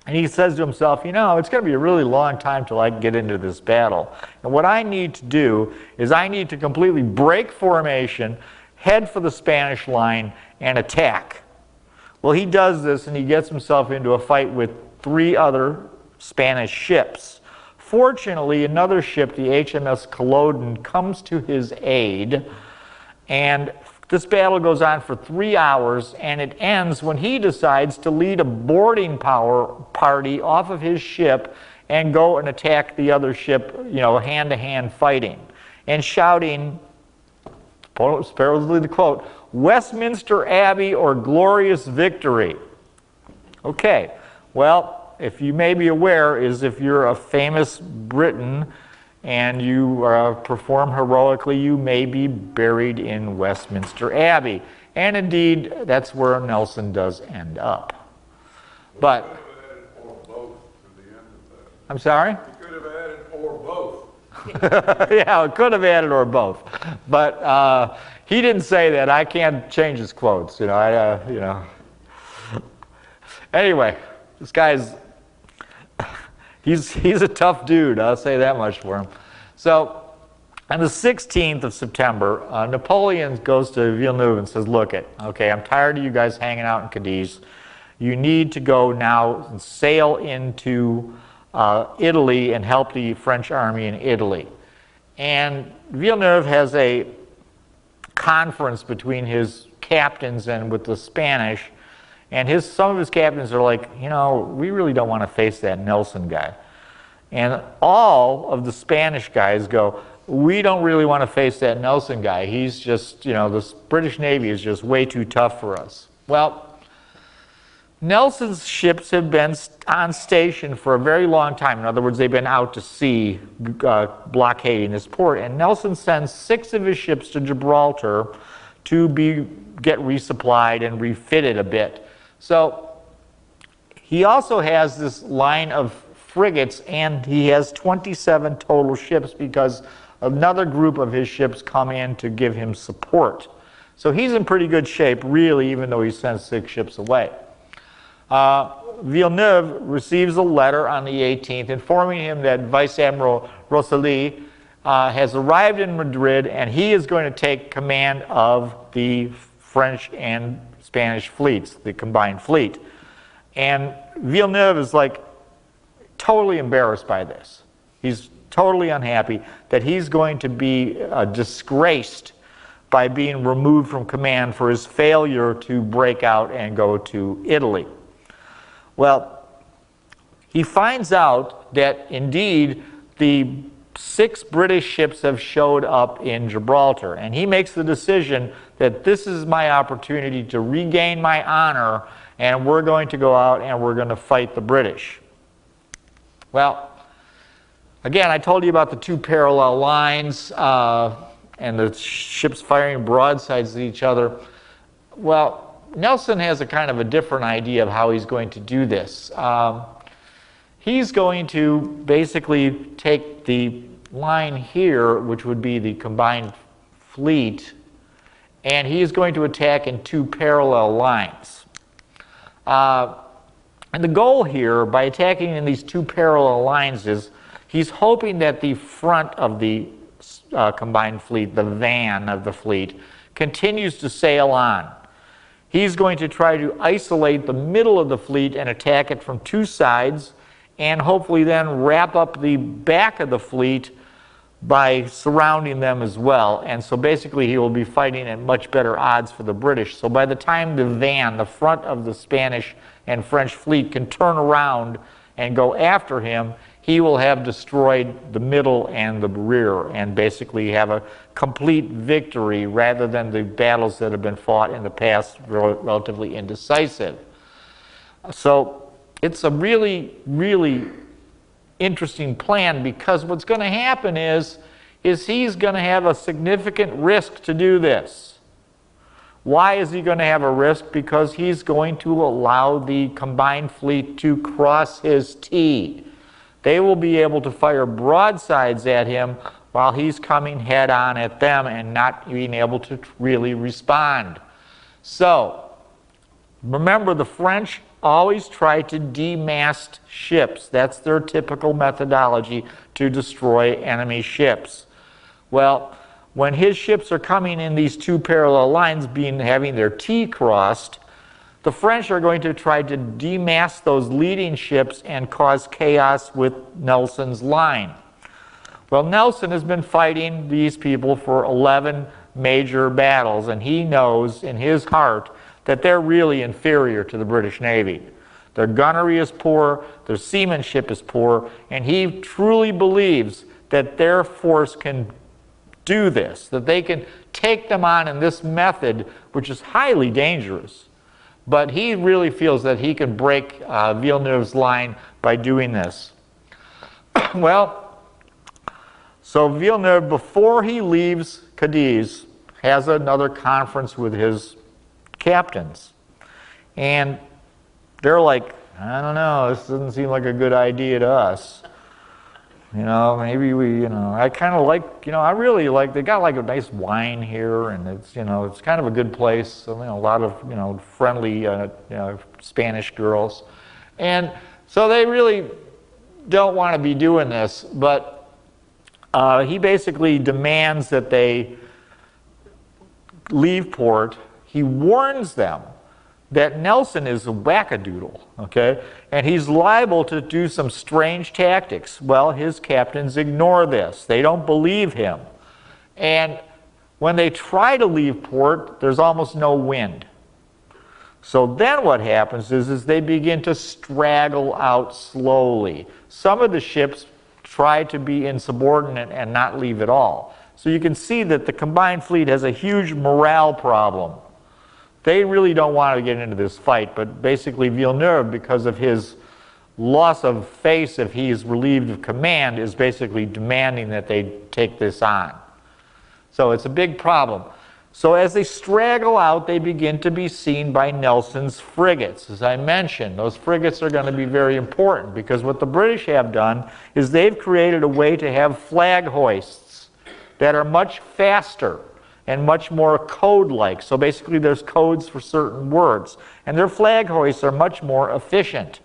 And he says to himself, you know, it's going to be a really long time till I can get into this battle. And what I need to do is I need to completely break formation, head for the Spanish line, and attack. Well, he does this, and he gets himself into a fight with 3 other Spanish ships. Fortunately, another ship, the HMS Culloden, comes to his aid, and this battle goes on for 3 hours, and it ends when he decides to lead a boarding party off of his ship and go and attack the other ship, you know, hand-to-hand fighting, and shouting, supposedly the quote, "Westminster Abbey or glorious victory." Okay, well, if you may be aware, is if you're a famous Briton and you perform heroically, you may be buried in Westminster Abbey. And indeed, that's where Nelson does end up. But, Could have added or both to the end of that. I'm sorry? You could have added or both. Yeah, it could have added or both. But he didn't say that. I can't change his quotes, you know. Anyway, this guy's, he's a tough dude, I'll say that much for him. So, on the 16th of September, Napoleon goes to Villeneuve and says, look okay, I'm tired of you guys hanging out in Cadiz. You need to go now and sail into Italy and help the French army in Italy. And Villeneuve has a conference between his captains and with the Spanish, and some of his captains are like, you know, we really don't want to face that Nelson guy. And all of the Spanish guys go, we don't really want to face that Nelson guy. He's just, you know, the British Navy is just way too tough for us. Well, Nelson's ships have been on station for a very long time. In other words, they've been out to sea blockading this port. And Nelson sends 6 of his ships to Gibraltar to get resupplied and refitted a bit. So he also has this line of frigates, and he has 27 total ships because another group of his ships come in to give him support. So he's in pretty good shape, really, even though he sends 6 ships away. Villeneuve receives a letter on the 18th informing him that Vice Admiral Rosseli has arrived in Madrid, and he is going to take command of the French and Spanish fleets, the combined fleet. And Villeneuve is like totally embarrassed by this. He's totally unhappy that he's going to be disgraced by being removed from command for his failure to break out and go to Italy. Well, he finds out that indeed the 6 British ships have showed up in Gibraltar, and he makes the decision that this is my opportunity to regain my honor, and we're going to go out and we're going to fight the British. Well, again, I told you about the 2 parallel lines and the ships firing broadsides at each other. Well, Nelson has a kind of a different idea of how he's going to do this. He's going to basically take the line here, which would be the combined fleet, and he is going to attack in 2 parallel lines. And the goal here, by attacking in these 2 parallel lines, is he's hoping that the front of the combined fleet, the van of the fleet, continues to sail on. He's going to try to isolate the middle of the fleet and attack it from 2 sides, and hopefully then wrap up the back of the fleet by surrounding them as well. And so basically he will be fighting at much better odds for the British. So by the time the van, the front of the Spanish and French fleet, can turn around and go after him, he will have destroyed the middle and the rear and basically have a complete victory rather than the battles that have been fought in the past, relatively indecisive. So it's a really, really interesting plan, because what's going to happen is he's going to have a significant risk to do this. Why is he going to have a risk? Because he's going to allow the combined fleet to cross his T. They will be able to fire broadsides at him, while he's coming head on at them and not being able to really respond. So, remember, the French always try to demast ships. That's their typical methodology to destroy enemy ships. Well, when his ships are coming in these two parallel lines, having their T crossed, the French are going to try to demast those leading ships and cause chaos with Nelson's line. Well, Nelson has been fighting these people for 11 major battles, and he knows in his heart that they're really inferior to the British Navy. Their gunnery is poor, their seamanship is poor, and he truly believes that their force can do this, that they can take them on in this method, which is highly dangerous. But he really feels that he can break Villeneuve's line by doing this. Well, so Villeneuve, before he leaves Cadiz, has another conference with his captains. And they're like, I don't know, this doesn't seem like a good idea to us. You know, maybe we, I kind of like, I really like, they got like a nice wine here, and it's, it's kind of a good place. So, a lot of, friendly, Spanish girls. And so they really don't want to be doing this, but he basically demands that they leave port. He warns them that Nelson is a wackadoodle, okay? And he's liable to do some strange tactics. Well, his captains ignore this. They don't believe him. And when they try to leave port, there's almost no wind. So then what happens is they begin to straggle out slowly. Some of the ships try to be insubordinate and not leave at all. So you can see that the combined fleet has a huge morale problem. They really don't want to get into this fight, but basically Villeneuve, because of his loss of face if he's relieved of command, is basically demanding that they take this on. So it's a big problem. So as they straggle out, they begin to be seen by Nelson's frigates. As I mentioned, those frigates are going to be very important, because what the British have done is they've created a way to have flag hoists that are much faster and much more code-like. So basically there's codes for certain words. And their flag hoists are much more efficient.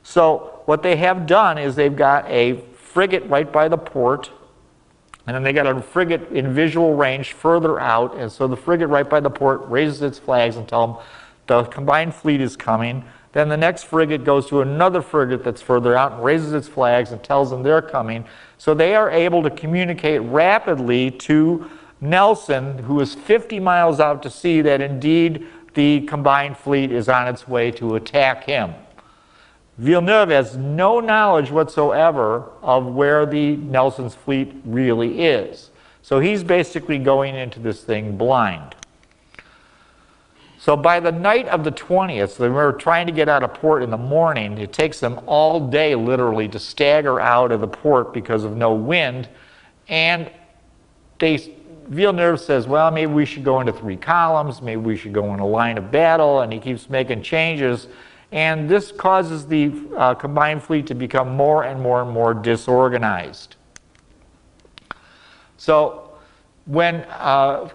So what they have done is they've got a frigate right by the port, and then they got a frigate in visual range further out, and so the frigate right by the port raises its flags and tells them the combined fleet is coming. Then the next frigate goes to another frigate that's further out and raises its flags and tells them they're coming. So they are able to communicate rapidly to Nelson, who is 50 miles out to sea, that indeed the combined fleet is on its way to attack him. Villeneuve has no knowledge whatsoever of where the Nelson's fleet really is. So he's basically going into this thing blind. So by the night of the 20th, they were trying to get out of port in the morning. It takes them all day, literally, to stagger out of the port because of no wind. And Villeneuve says, well, maybe we should go into 3 columns, maybe we should go in a line of battle, and he keeps making changes. And this causes the combined fleet to become more and more and more disorganized. So when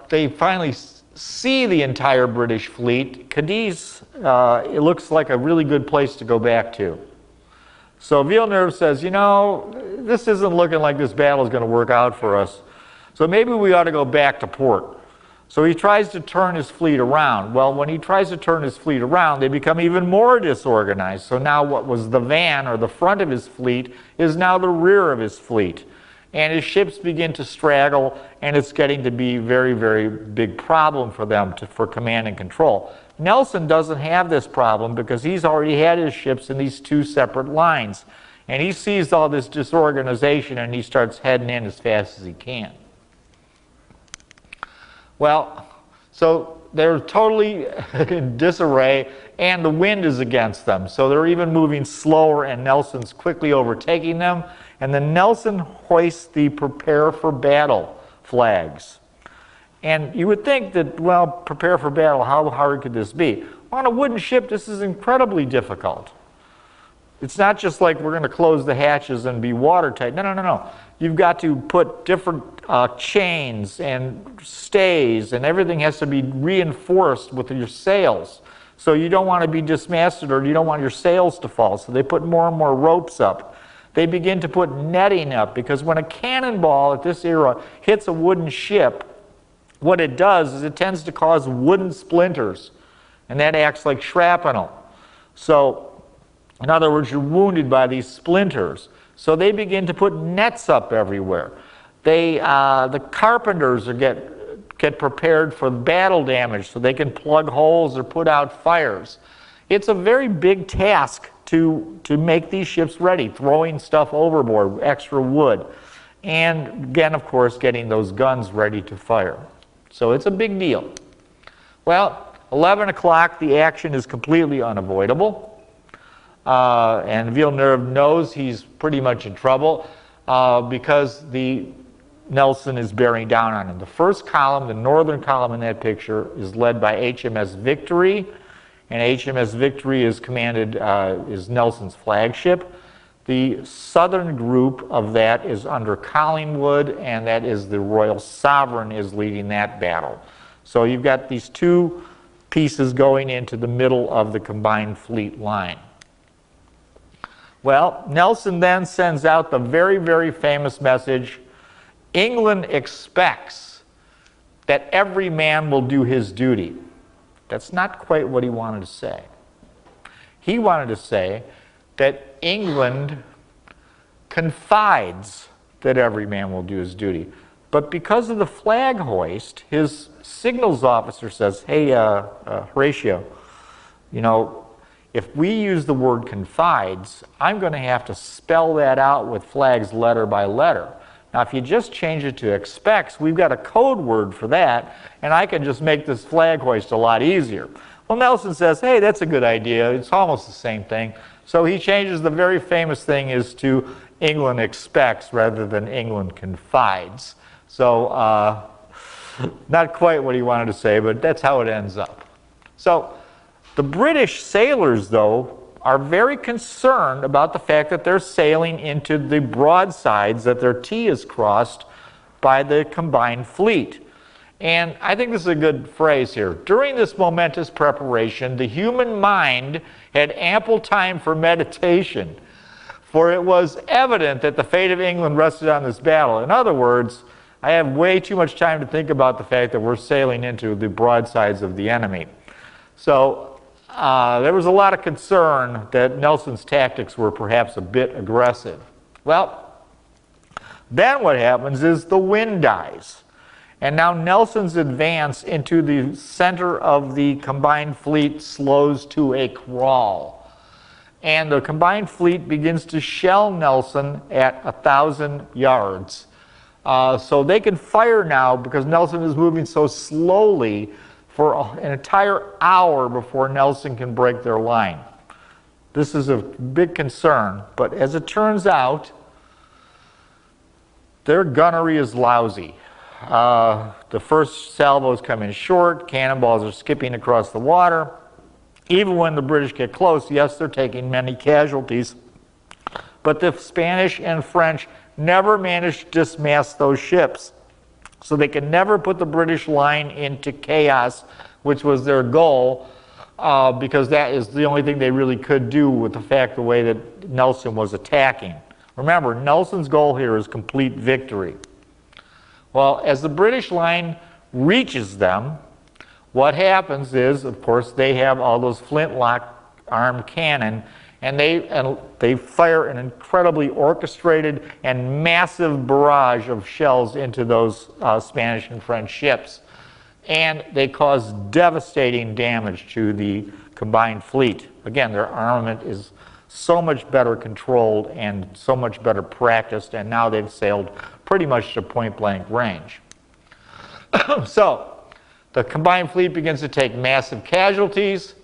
they finally see the entire British fleet, Cadiz, it looks like a really good place to go back to. So Villeneuve says, this isn't looking like this battle is going to work out for us. So maybe we ought to go back to port. So he tries to turn his fleet around. Well, when he tries to turn his fleet around, they become even more disorganized. So now what was the van, or the front of his fleet, is now the rear of his fleet. And his ships begin to straggle, and it's getting to be a very, very big problem for them for command and control. Nelson doesn't have this problem because he's already had his ships in these 2 separate lines. And he sees all this disorganization, and he starts heading in as fast as he can. Well, so they're totally in disarray, and the wind is against them. So they're even moving slower, and Nelson's quickly overtaking them. And then Nelson hoists the prepare for battle flags. And you would think that, well, prepare for battle, how hard could this be? On a wooden ship, this is incredibly difficult. It's not just like we're going to close the hatches and be watertight. No, no, no, no. you've got to put different chains and stays, and everything has to be reinforced with your sails. So you don't want to be dismasted, or you don't want your sails to fall. So they put more and more ropes up. They begin to put netting up, because when a cannonball at this era hits a wooden ship, what it does is it tends to cause wooden splinters, and that acts like shrapnel. So, in other words, you're wounded by these splinters. So they begin to put nets up everywhere. The carpenters get prepared for battle damage so they can plug holes or put out fires. It's a very big task to make these ships ready, throwing stuff overboard, extra wood. And again, of course, getting those guns ready to fire. So it's a big deal. Well, 11 o'clock, the action is completely unavoidable. And Villeneuve knows he's pretty much in trouble because Nelson is bearing down on him. The first column, the northern column in that picture, is led by HMS Victory. And HMS Victory is commanded, is Nelson's flagship. The southern group of that is under Collingwood, and that is the Royal Sovereign is leading that battle. So you've got these two pieces going into the middle of the combined fleet line. Well, Nelson then sends out the very, very famous message, England expects that every man will do his duty. That's not quite what he wanted to say. He wanted to say that England confides that every man will do his duty. But because of the flag hoist, his signals officer says, hey, Horatio, you know, if we use the word confides, I'm going to have to spell that out with flags letter by letter. Now, if you just change it to expects, we've got a code word for that, and I can just make this flag hoist a lot easier. Well, Nelson says, hey, that's a good idea. It's almost the same thing. So he changes the very famous thing is to England expects rather than England confides. So not quite what he wanted to say, but that's how it ends up. So the British sailors, though, are very concerned about the fact that they're sailing into the broadsides, that their T is crossed by the combined fleet. And I think this is a good phrase here. During this momentous preparation, the human mind had ample time for meditation, for it was evident that the fate of England rested on this battle. In other words, I have way too much time to think about the fact that we're sailing into the broadsides of the enemy. So there was a lot of concern that Nelson's tactics were perhaps a bit aggressive. Well, then what happens is the wind dies. And now Nelson's advance into the center of the combined fleet slows to a crawl. And the combined fleet begins to shell Nelson at 1,000 yards. So they can fire now because Nelson is moving so slowly for an entire hour before Nelson can break their line. This is a big concern, but as it turns out, their gunnery is lousy. The first salvos come in short, cannonballs are skipping across the water. Even when the British get close, yes, they're taking many casualties, but the Spanish and French never managed to dismast those ships. So they can never put the British line into chaos, which was their goal, because that is the only thing they really could do with the fact the way that Nelson was attacking. Remember, Nelson's goal here is complete victory. Well, as the British line reaches them, what happens is, of course, they have all those flintlock armed cannon, and they fire an incredibly orchestrated and massive barrage of shells into those Spanish and French ships. And they cause devastating damage to the combined fleet. Again, their armament is so much better controlled and so much better practiced, and now they've sailed pretty much to point-blank range. So, the combined fleet begins to take massive casualties.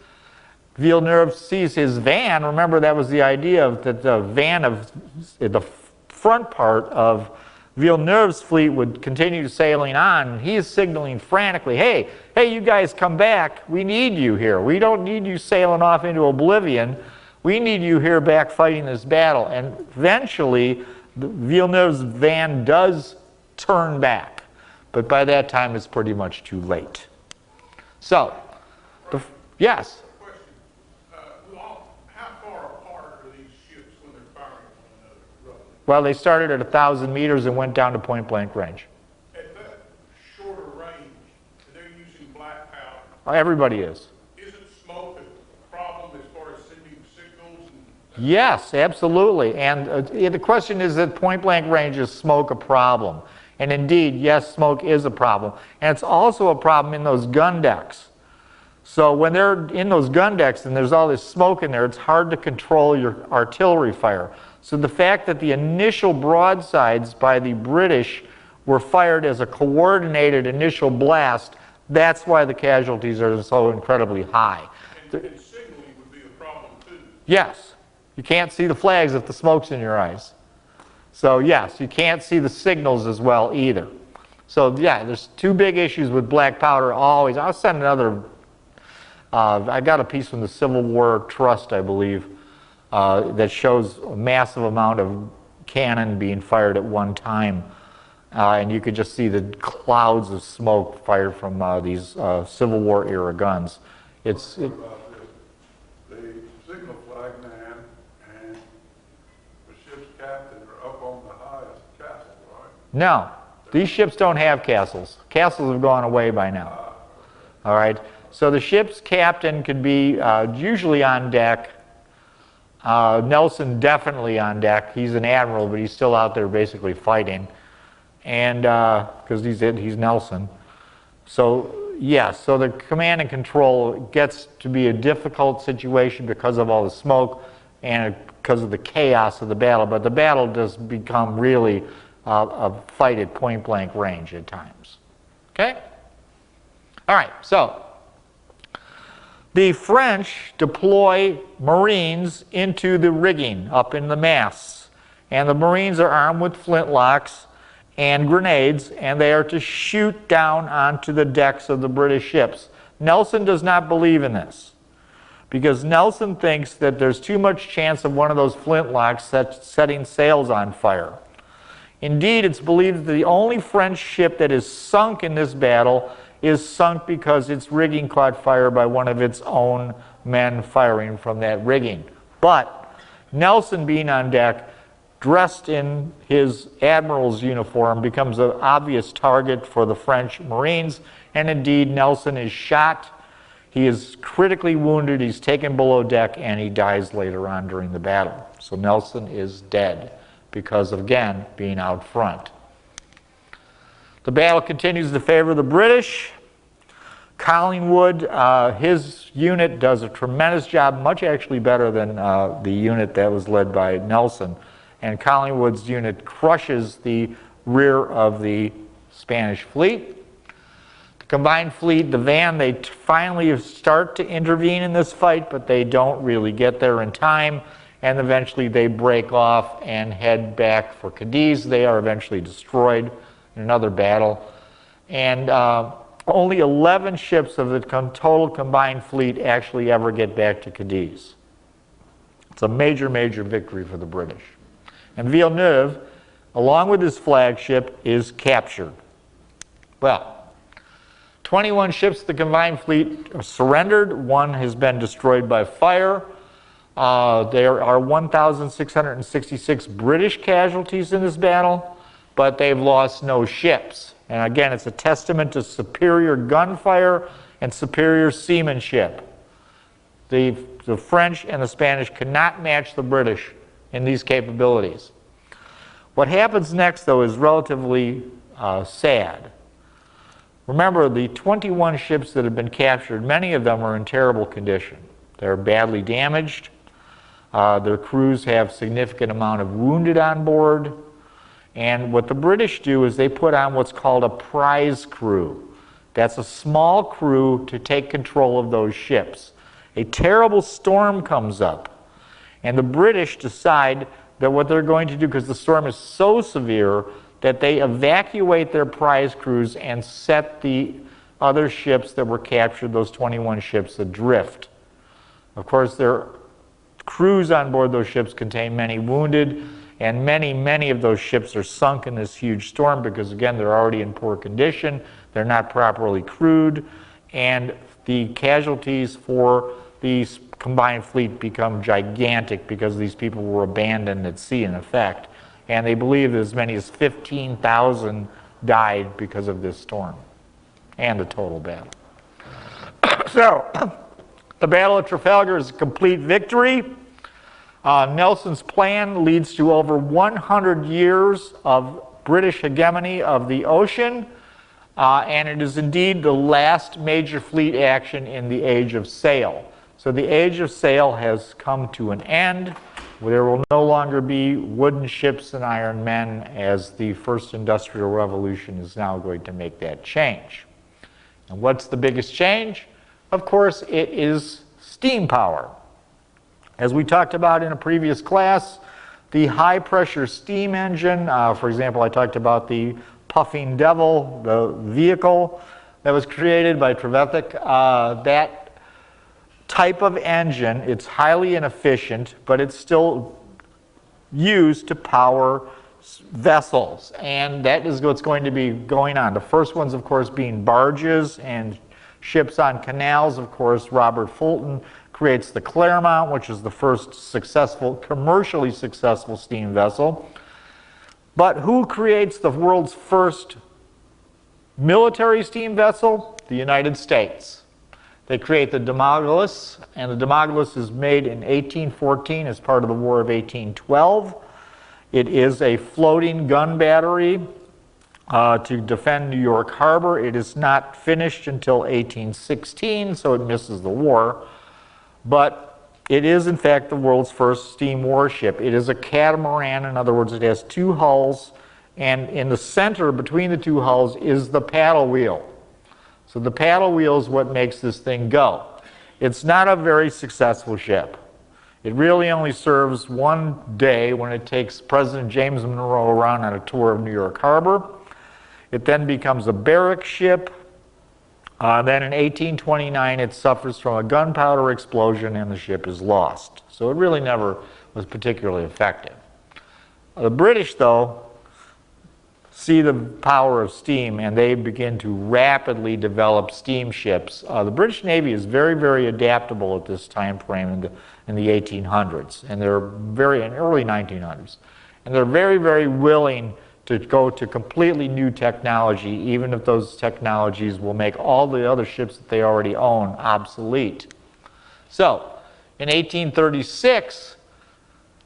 Villeneuve sees his van. Remember, that was the idea of that the van of the front part of Villeneuve's fleet would continue sailing on. He is signaling frantically, hey, you guys come back. We need you here. We don't need you sailing off into oblivion. We need you here back fighting this battle. And eventually, Villeneuve's van does turn back, but by that time it's pretty much too late. So, yes? Question, how far apart are these ships when they're firing one another, roughly? Well, they started at 1,000 meters and went down to point blank range. At that shorter range, and they're using black powder, Everybody is. isn't smoke a problem as far as sending signals? And Yes, absolutely. And the question is that point blank range, is smoke a problem? And indeed, yes, smoke is a problem. And it's also a problem in those gun decks. So when they're in those gun decks and there's all this smoke in there, it's hard to control your artillery fire. So the fact that the initial broadsides by the British were fired as a coordinated initial blast, that's why the casualties are so incredibly high. signaling would be a problem too. Yes, you can't see the flags if the smoke's in your eyes. So yes, you can't see the signals as well either. So yeah, there's two big issues with black powder always. I'll send another, I got a piece from the Civil War Trust, I believe, that shows a massive amount of cannon being fired at one time. And you could just see the clouds of smoke fired from these Civil War era guns. About this, the signal flag man and the ship's captain are up on the highest castle, right? No, these ships don't have castles. Castles have gone away by now. All right, so the ship's captain could be usually on deck. Nelson definitely on deck. He's an admiral, but he's still out there basically fighting, and because he's Nelson. So yes, so the command and control gets to be a difficult situation because of all the smoke and because of the chaos of the battle. But the battle does become really a fight at point blank range at times. Okay? All right, so the French deploy Marines into the rigging up in the masts. And the Marines are armed with flintlocks and grenades, and they are to shoot down onto the decks of the British ships. Nelson does not believe in this, because Nelson thinks that there's too much chance of one of those flintlocks setting sails on fire. Indeed, it's believed that the only French ship that is sunk in this battle is sunk because its rigging caught fire by one of its own men firing from that rigging. But Nelson, being on deck, dressed in his admiral's uniform, becomes an obvious target for the French Marines, and indeed Nelson is shot. He is critically wounded, he's taken below deck, and he dies later on during the battle. So Nelson is dead because of, again, being out front. The battle continues to favor the British. Collingwood, his unit does a tremendous job, much actually better than the unit that was led by Nelson. And Collingwood's unit crushes the rear of the Spanish fleet. The combined fleet, the van, they finally start to intervene in this fight, but they don't really get there in time, and eventually they break off and head back for Cadiz. They are eventually destroyed in another battle. And only 11 ships of the total combined fleet actually ever get back to Cadiz. It's a major, major victory for the British. And Villeneuve, along with his flagship, is captured. Well, 21 ships of the combined fleet are surrendered. One has been destroyed by fire. There are 1,666 British casualties in this battle, but they've lost no ships. And again, it's a testament to superior gunfire and superior seamanship. The French and the Spanish cannot match the British in these capabilities. What happens next, though, is relatively sad. Remember, the 21 ships that have been captured, many of them are in terrible condition. They're badly damaged. Their crews have significant amount of wounded on board. And what the British do is they put on what's called a prize crew. That's a small crew to take control of those ships. A terrible storm comes up, and the British decide that what they're going to do, because the storm is so severe, that they evacuate their prize crews and set the other ships that were captured, those 21 ships, adrift. Of course, their crews on board those ships contain many wounded, And many, many of those ships are sunk in this huge storm because, again, they're already in poor condition, they're not properly crewed, and the casualties for the combined fleet become gigantic because these people were abandoned at sea, in effect. And they believe as many as 15,000 died because of this storm and the total battle. So, the Battle of Trafalgar is a complete victory. Nelson's plan leads to over 100 years of British hegemony of the ocean, and it is indeed the last major fleet action in the age of sail. So the age of sail has come to an end. There will no longer be wooden ships and iron men, as the first industrial revolution is now going to make that change. And what's the biggest change? Of course, it is steam power. As we talked about in a previous class, the high-pressure steam engine, for example, I talked about the Puffing Devil, the vehicle that was created by Trevithick. That type of engine, it's highly inefficient, but it's still used to power vessels. And that is what's going to be going on. The first ones, of course, being barges and ships on canals. Of course, Robert Fulton creates the Clermont, which is the first successful, commercially successful steam vessel. But who creates the world's first military steam vessel? The United States. They create the Douglas, and the Douglas is made in 1814 as part of the War of 1812. It is a floating gun battery to defend New York Harbor. It is not finished until 1816, so it misses the war. But it is, in fact, the world's first steam warship. It is a catamaran. In other words, it has two hulls, and in the center between the two hulls is the paddle wheel. So the paddle wheel is what makes this thing go. It's not a very successful ship. It really only serves one day when it takes President James Monroe around on a tour of New York Harbor. It then becomes a barrack ship. Then in 1829 it suffers from a gunpowder explosion and the ship is lost. So it really never was particularly effective. The British, though, see the power of steam, and they begin to rapidly develop steamships. The British Navy is very, very adaptable at this time frame in the 1800s, and they're very in early 1900s, and they're very, very willing to go to completely new technology, even if those technologies will make all the other ships that they already own obsolete. So, in 1836,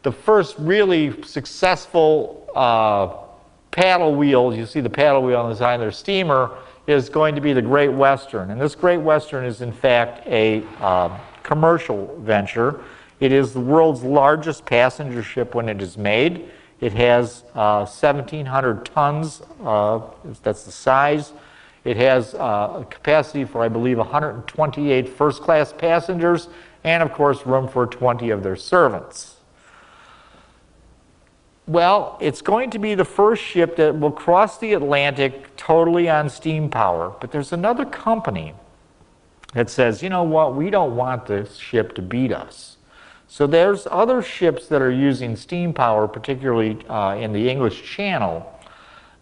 the first really successful paddle wheel, you see the paddle wheel on the side of their steamer, is going to be the Great Western. And this Great Western is in fact a commercial venture. It is the world's largest passenger ship when it is made. It has 1,700 tons, that's the size. It has a capacity for, I believe, 128 first-class passengers, and of course room for 20 of their servants. Well, it's going to be the first ship that will cross the Atlantic totally on steam power. But there's another company that says, you know what, we don't want this ship to beat us. So there's other ships that are using steam power, particularly in the English Channel,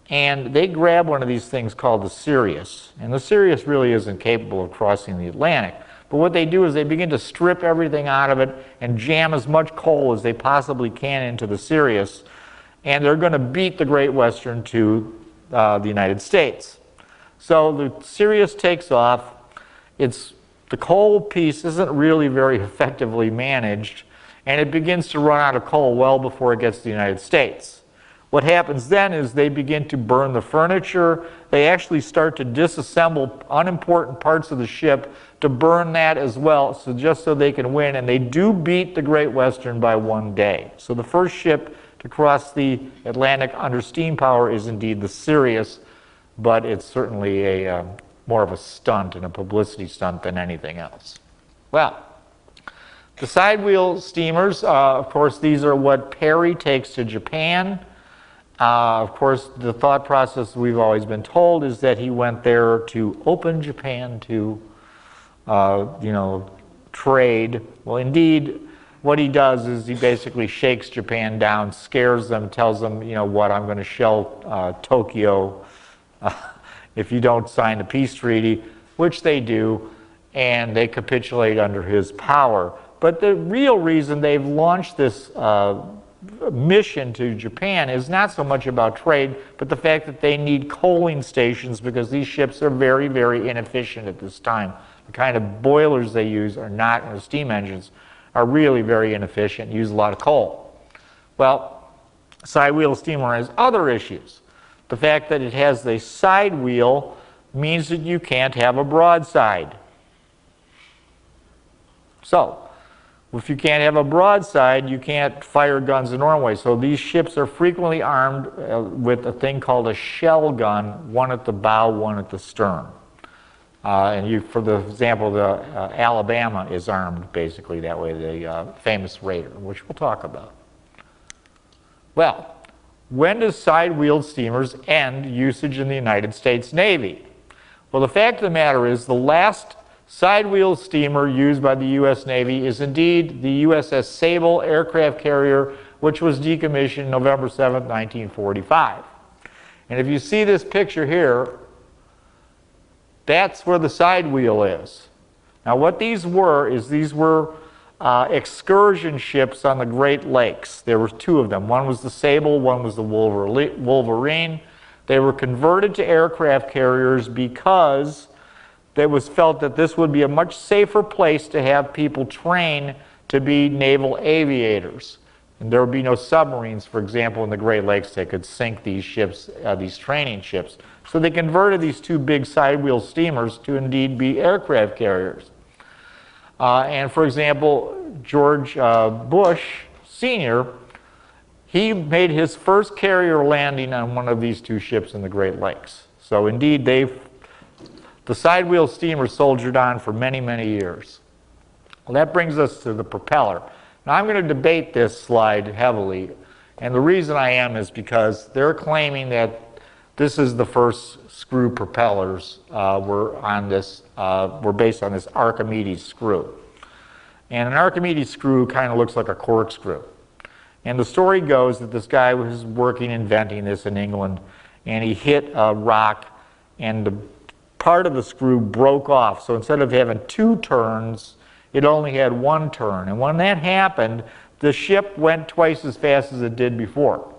and they grab one of these things called the Sirius. And the Sirius really isn't capable of crossing the Atlantic. But what they do is they begin to strip everything out of it and jam as much coal as they possibly can into the Sirius, and they're going to beat the Great Western to the United States. So the Sirius takes off. The coal piece isn't really very effectively managed, and it begins to run out of coal well before it gets to the United States. What happens then is they begin to burn the furniture. They actually start to disassemble unimportant parts of the ship to burn that as well, so just so they can win. And they do beat the Great Western by one day. So the first ship to cross the Atlantic under steam power is indeed the Sirius, but it's certainly more of a stunt and a publicity stunt than anything else. Well, the side wheel steamers, of course, these are what Perry takes to Japan. Of course, the thought process we've always been told is that he went there to open Japan to, trade. Well, indeed, what he does is he basically shakes Japan down, scares them, tells them, you know what, I'm going to shell Tokyo if you don't sign the peace treaty, which they do, and they capitulate under his power. But the real reason they've launched this mission to Japan is not so much about trade, but the fact that they need coaling stations because these ships are very, very inefficient at this time. The kind of boilers they use are not, or steam engines, are really very inefficient, use a lot of coal. Well, side wheel steamer has other issues. The fact that it has the side wheel means that you can't have a broadside. So, if you can't have a broadside, you can't fire guns the normal way. So these ships are frequently armed with a thing called a shell gun, one at the bow, one at the stern. For the example, the Alabama is armed basically that way, the famous Raider, which we'll talk about. Well, when does side-wheeled steamers end usage in the United States Navy? Well, the fact of the matter is the last side-wheel steamer used by the U.S. Navy is indeed the USS Sable aircraft carrier, which was decommissioned November 7, 1945. And if you see this picture here, that's where the side wheel is. Now what these were excursion ships on the Great Lakes. There were two of them. One was the Sable, one was the Wolverine. They were converted to aircraft carriers because it was felt that this would be a much safer place to have people train to be naval aviators. And there would be no submarines, for example, in the Great Lakes that could sink these ships, these training ships. So they converted these two big side-wheel steamers to indeed be aircraft carriers. And for example, George Bush Sr., he made his first carrier landing on one of these two ships in the Great Lakes. So indeed, the side-wheel steamer soldiered on for many, many years. Well, that brings us to the propeller. Now, I'm going to debate this slide heavily, and the reason I am is because they're claiming that this is the first screw propellers were based on this Archimedes screw. And an Archimedes screw kind of looks like a corkscrew. And the story goes that this guy was inventing this in England, and he hit a rock, and the part of the screw broke off. So instead of having two turns, it only had one turn. And when that happened, the ship went twice as fast as it did before.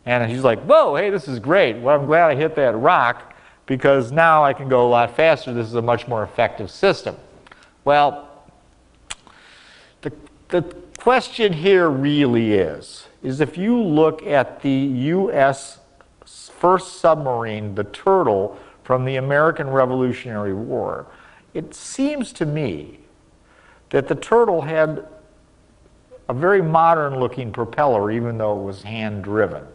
And he's like, whoa, hey, this is great. Well, I'm glad I hit that rock because now I can go a lot faster. This is a much more effective system. Well, the question here really is if you look at the U.S. first submarine, the Turtle, from the American Revolutionary War, it seems to me that the Turtle had a very modern-looking propeller, even though it was hand-driven.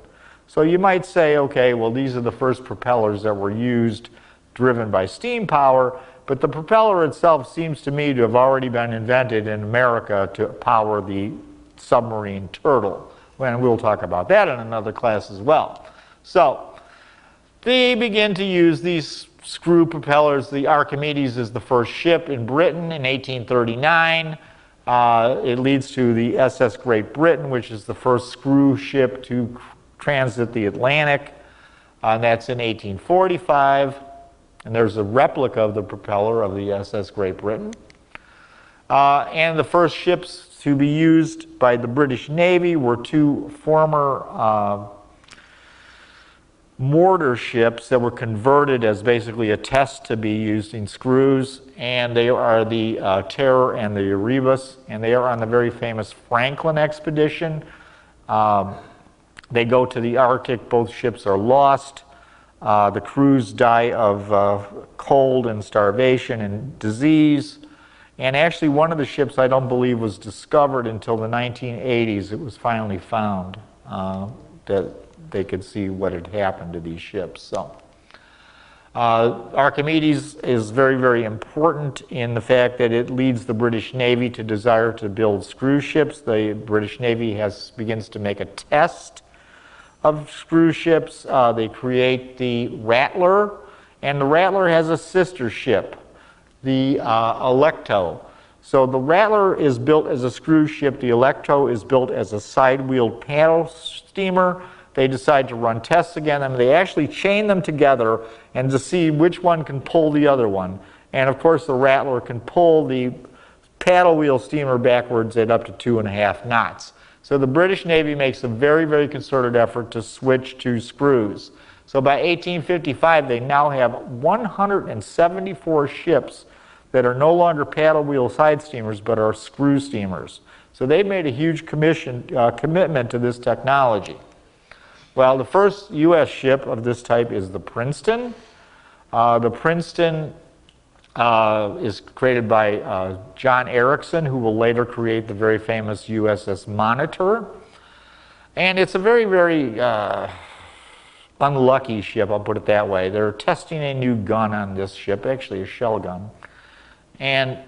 So you might say, okay, well, these are the first propellers that were used driven by steam power, but the propeller itself seems to me to have already been invented in America to power the submarine Turtle. And we'll talk about that in another class as well. So they begin to use these screw propellers. The Archimedes is the first ship in Britain in 1839. It leads to the SS Great Britain, which is the first screw ship to transit the Atlantic. That's in 1845. And there's a replica of the propeller of the SS Great Britain. And the first ships to be used by the British Navy were two former mortar ships that were converted as basically a test to be using screws, and they are the Terror and the Erebus, and they are on the very famous Franklin expedition. They go to the Arctic, both ships are lost. The crews die of cold and starvation and disease, and actually one of the ships I don't believe was discovered until the 1980s. It was finally found that they could see what had happened to these ships. So Archimedes is very, very important in the fact that it leads the British Navy to desire to build screw ships. The British Navy begins to make a test of screw ships. They create the Rattler, and the Rattler has a sister ship, the Alecto, So the Rattler is built as a screw ship. The Electro is built as a side-wheeled paddle steamer. They decide to run tests again, and they actually chain them together and to see which one can pull the other one. And of course, the Rattler can pull the paddle wheel steamer backwards at up to 2.5 knots. So the British Navy makes a very, very concerted effort to switch to screws. So by 1855, they now have 174 ships that are no longer paddle wheel side steamers, but are screw steamers. So they made a huge commitment to this technology. Well, the first U.S. ship of this type is the Princeton. The Princeton is created by John Erickson, who will later create the very famous USS Monitor. And it's a very, very unlucky ship, I'll put it that way. They're testing a new gun on this ship, actually a shell gun. And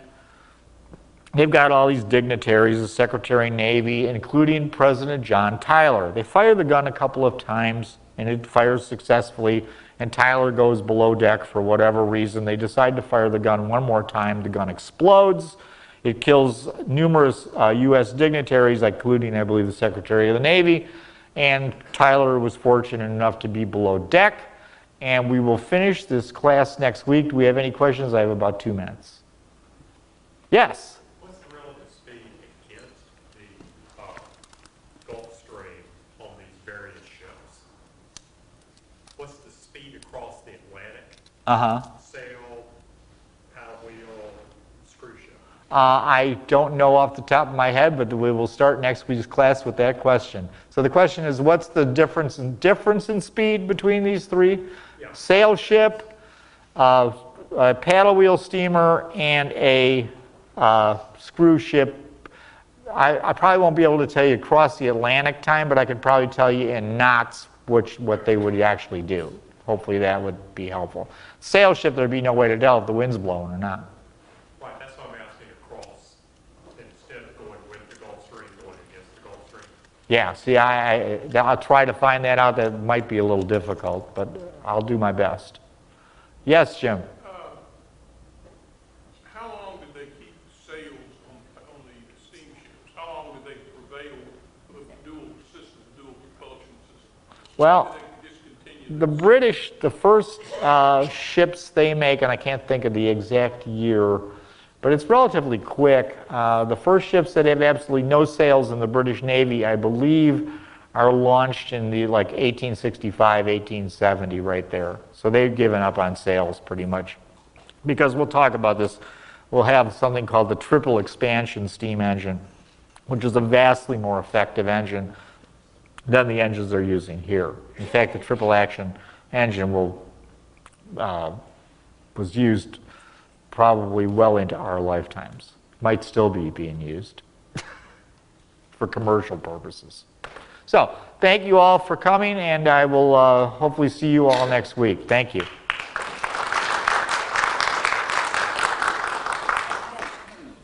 they've got all these dignitaries, the Secretary of Navy, including President John Tyler. They fire the gun a couple of times, and it fires successfully, and Tyler goes below deck for whatever reason. They decide to fire the gun one more time. The gun explodes. It kills numerous U.S. dignitaries, including, I believe, the Secretary of the Navy, and Tyler was fortunate enough to be below deck. And we will finish this class next week. Do we have any questions? I have about 2 minutes. Yes? What's the relative speed against the Gulf Stream on these various ships? What's the speed across the Atlantic? Sail, paddle wheel, screw ship? I don't know off the top of my head, but we will start next week's class with that question. So the question is, what's the difference in speed between these three? Yeah. Sail ship, a paddle wheel steamer, and a screw ship. I probably won't be able to tell you across the Atlantic time, but I could probably tell you in knots what they would actually do. Hopefully that would be helpful. Sail ship, there'd be no way to tell if the wind's blowing or not. Right, that's what I'm asking across, instead of going with the Gulf Stream, going against the Gulf Stream. Yeah, see, I'll try to find that out. That might be a little difficult, but I'll do my best. Yes, Jim? How long did they keep sails on the steamships? How long did they prevail with dual propulsion system? Well, Did they discontinue the British, the first ships they make, and I can't think of the exact year, but it's relatively quick. The first ships that have absolutely no sails in the British Navy, I believe, are launched in the 1865, 1870, right there. So they've given up on sails pretty much. Because we'll talk about this, we'll have something called the triple expansion steam engine, which is a vastly more effective engine than the engines they're using here. In fact, the triple action engine was used probably well into our lifetimes. Might still be being used for commercial purposes. So, thank you all for coming, and I will hopefully see you all next week. Thank you.